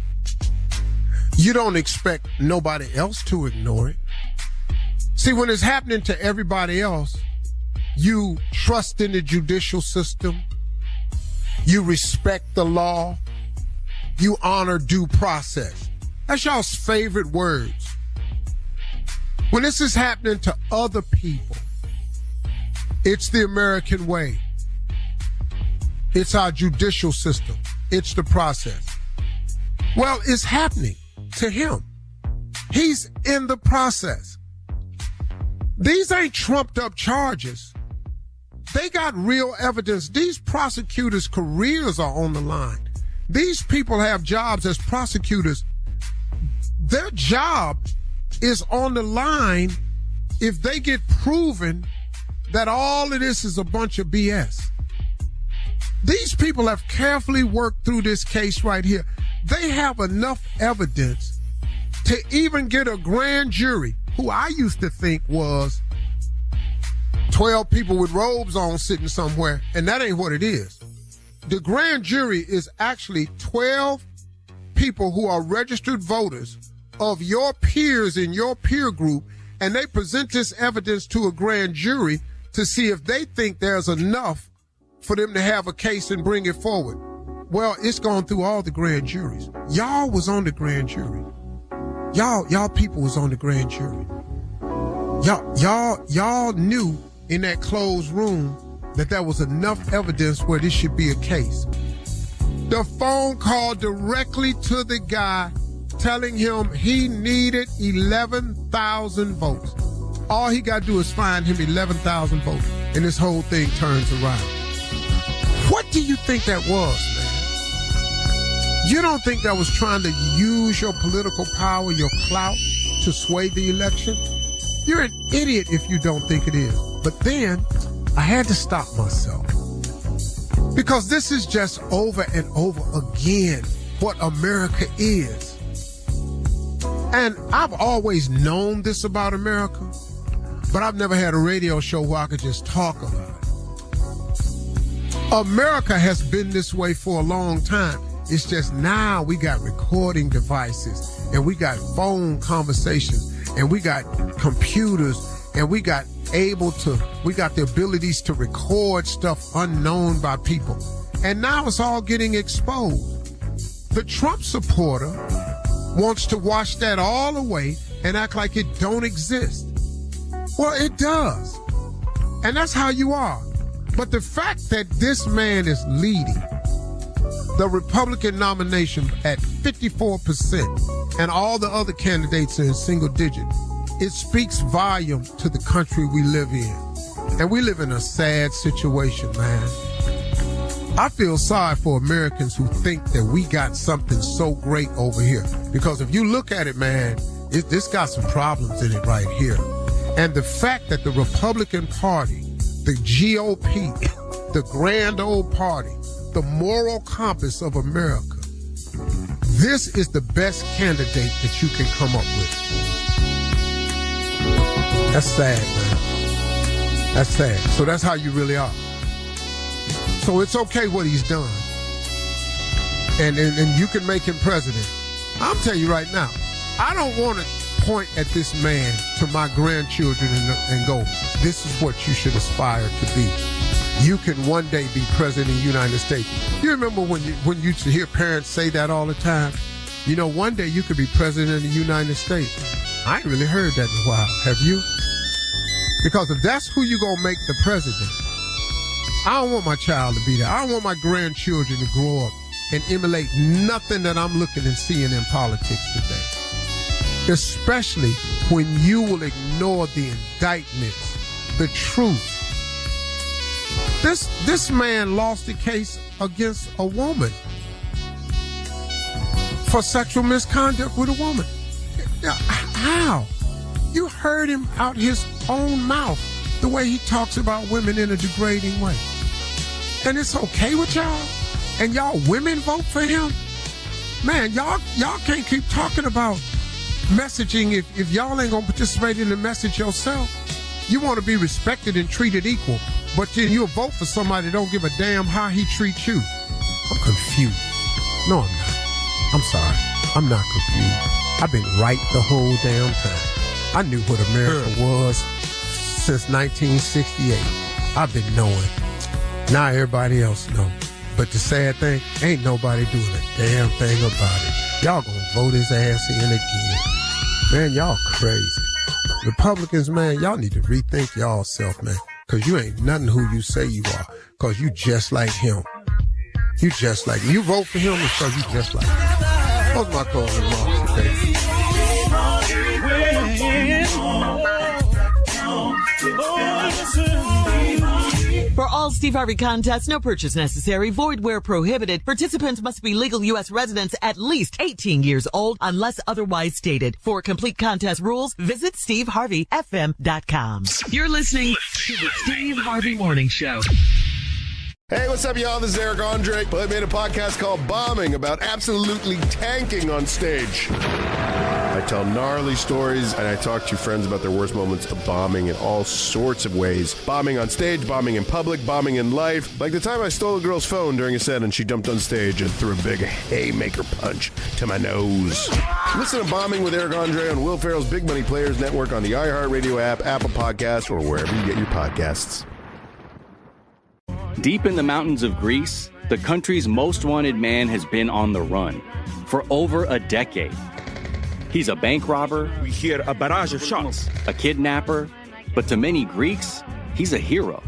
You don't expect nobody else to ignore it. See, when it's happening to everybody else, you trust in the judicial system. You respect the law. You honor due process. That's y'all's favorite words. When this is happening to other people, it's the American way. It's our judicial system. It's the process. Well, it's happening to him. He's in the process. These ain't trumped up charges. They got real evidence. These prosecutors' careers are on the line. These people have jobs as prosecutors. Their job is on the line if they get proven that all of this is a bunch of BS. These people have carefully worked through this case right here. They have enough evidence to even get a grand jury, who I used to think was 12 people with robes on sitting somewhere, and that ain't what it is. The grand jury is actually 12 people who are registered voters of your peers in your peer group, and they present this evidence to a grand jury to see if they think there's enough for them to have a case and bring it forward. Well, it's gone through all the grand juries. Y'all was on the grand jury. Y'all people was on the grand jury. Y'all knew in that closed room that there was enough evidence where this should be a case. The phone call directly to the guy telling him he needed 11,000 votes. All he got to do is find him 11,000 votes, and this whole thing turns around. What do you think that was, man? You don't think that was trying to use your political power, your clout, to sway the election? You're an idiot if you don't think it is. But then I had to stop myself. Because this is just over and over again what America is. And I've always known this about America, but I've never had a radio show where I could just talk about it. America has been this way for a long time. It's just now we got recording devices and we got phone conversations and we got computers and we got the abilities to record stuff unknown by people. And now it's all getting exposed. The Trump supporter wants to wash that all away and act like it don't exist. Well, it does. And that's how you are. But the fact that this man is leading the Republican nomination at 54% and all the other candidates are in single digit, it speaks volume to the country we live in. And we live in a sad situation, man. I feel sorry for Americans who think that we got something so great over here. Because if you look at it, man, this got some problems in it right here. And the fact that the Republican Party, the GOP, the grand old party, the moral compass of America, this is the best candidate that you can come up with. That's sad, man. That's sad. So that's how you really are. So it's okay what he's done. And you can make him president. I'm telling you right now, I don't want to point at this man to my grandchildren and go, this is what you should aspire to be. You can one day be president of the United States. You remember when you used to hear parents say that all the time? You know, one day you could be president of the United States. I ain't really heard that in a while. Have you? Because if that's who you gonna make the president, I don't want my child to be there. I don't want my grandchildren to grow up and emulate nothing that I'm looking and seeing in politics today. Especially when you will ignore the indictments, the truth. This man lost a case against a woman for sexual misconduct with a woman. How? You heard him out his own mouth, the way he talks about women in a degrading way. And it's okay with y'all? And y'all women vote for him? Man, y'all can't keep talking about messaging if y'all ain't gonna participate in the message yourself. You want to be respected and treated equal, but then you'll vote for somebody that don't give a damn how he treats you. I'm confused. No, I'm not. I'm sorry. I'm not confused. I've been right the whole damn time. I knew what America was since 1968. I've been knowing. Now everybody else knows. But the sad thing, ain't nobody doing a damn thing about it. Y'all gonna vote his ass in again. Man, y'all crazy. Republicans, man, y'all need to rethink y'all self, man. Cause you ain't nothing who you say you are. Cause you just like him. You just like him. You vote for him because you just like him. What's my closing remarks today? For all Steve Harvey contests, no purchase necessary, void where prohibited. Participants must be legal U.S. residents at least 18 years old unless otherwise stated. For complete contest rules, visit SteveHarveyFM.com. You're listening to the Steve Harvey Morning Show. Hey, what's up, y'all? This is Eric Andre. I made a podcast called Bombing about absolutely tanking on stage. I tell gnarly stories, and I talk to friends about their worst moments of bombing in all sorts of ways. Bombing on stage, bombing in public, bombing in life. Like the time I stole a girl's phone during a set and she jumped on stage and threw a big haymaker punch to my nose. Listen to Bombing with Eric Andre on Will Ferrell's Big Money Players Network on the iHeartRadio app, Apple Podcasts, or wherever you get your podcasts. Deep in the mountains of Greece, the country's most wanted man has been on the run for over a decade. He's a bank robber. We hear a barrage of shots. A kidnapper. But to many Greeks, he's a hero.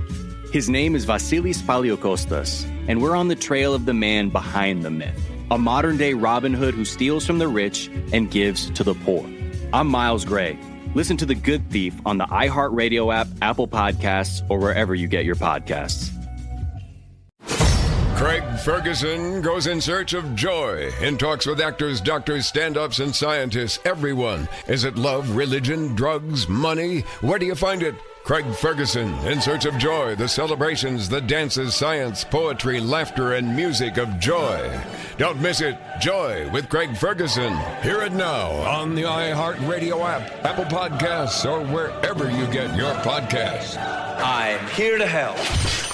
His name is Vasilis Paliokostas, and we're on the trail of the man behind the myth. A modern-day Robin Hood who steals from the rich and gives to the poor. I'm Miles Gray. Listen to The Good Thief on the iHeartRadio app, Apple Podcasts, or wherever you get your podcasts. Craig Ferguson goes in search of joy and talks with actors, doctors, stand-ups, and scientists. Everyone. Is it love, religion, drugs, money? Where do you find it? Craig Ferguson, In Search of Joy, the celebrations, the dances, science, poetry, laughter, and music of joy. Don't miss it. Joy with Craig Ferguson. Hear it now on the iHeartRadio app, Apple Podcasts, or wherever you get your podcasts. I'm here to help.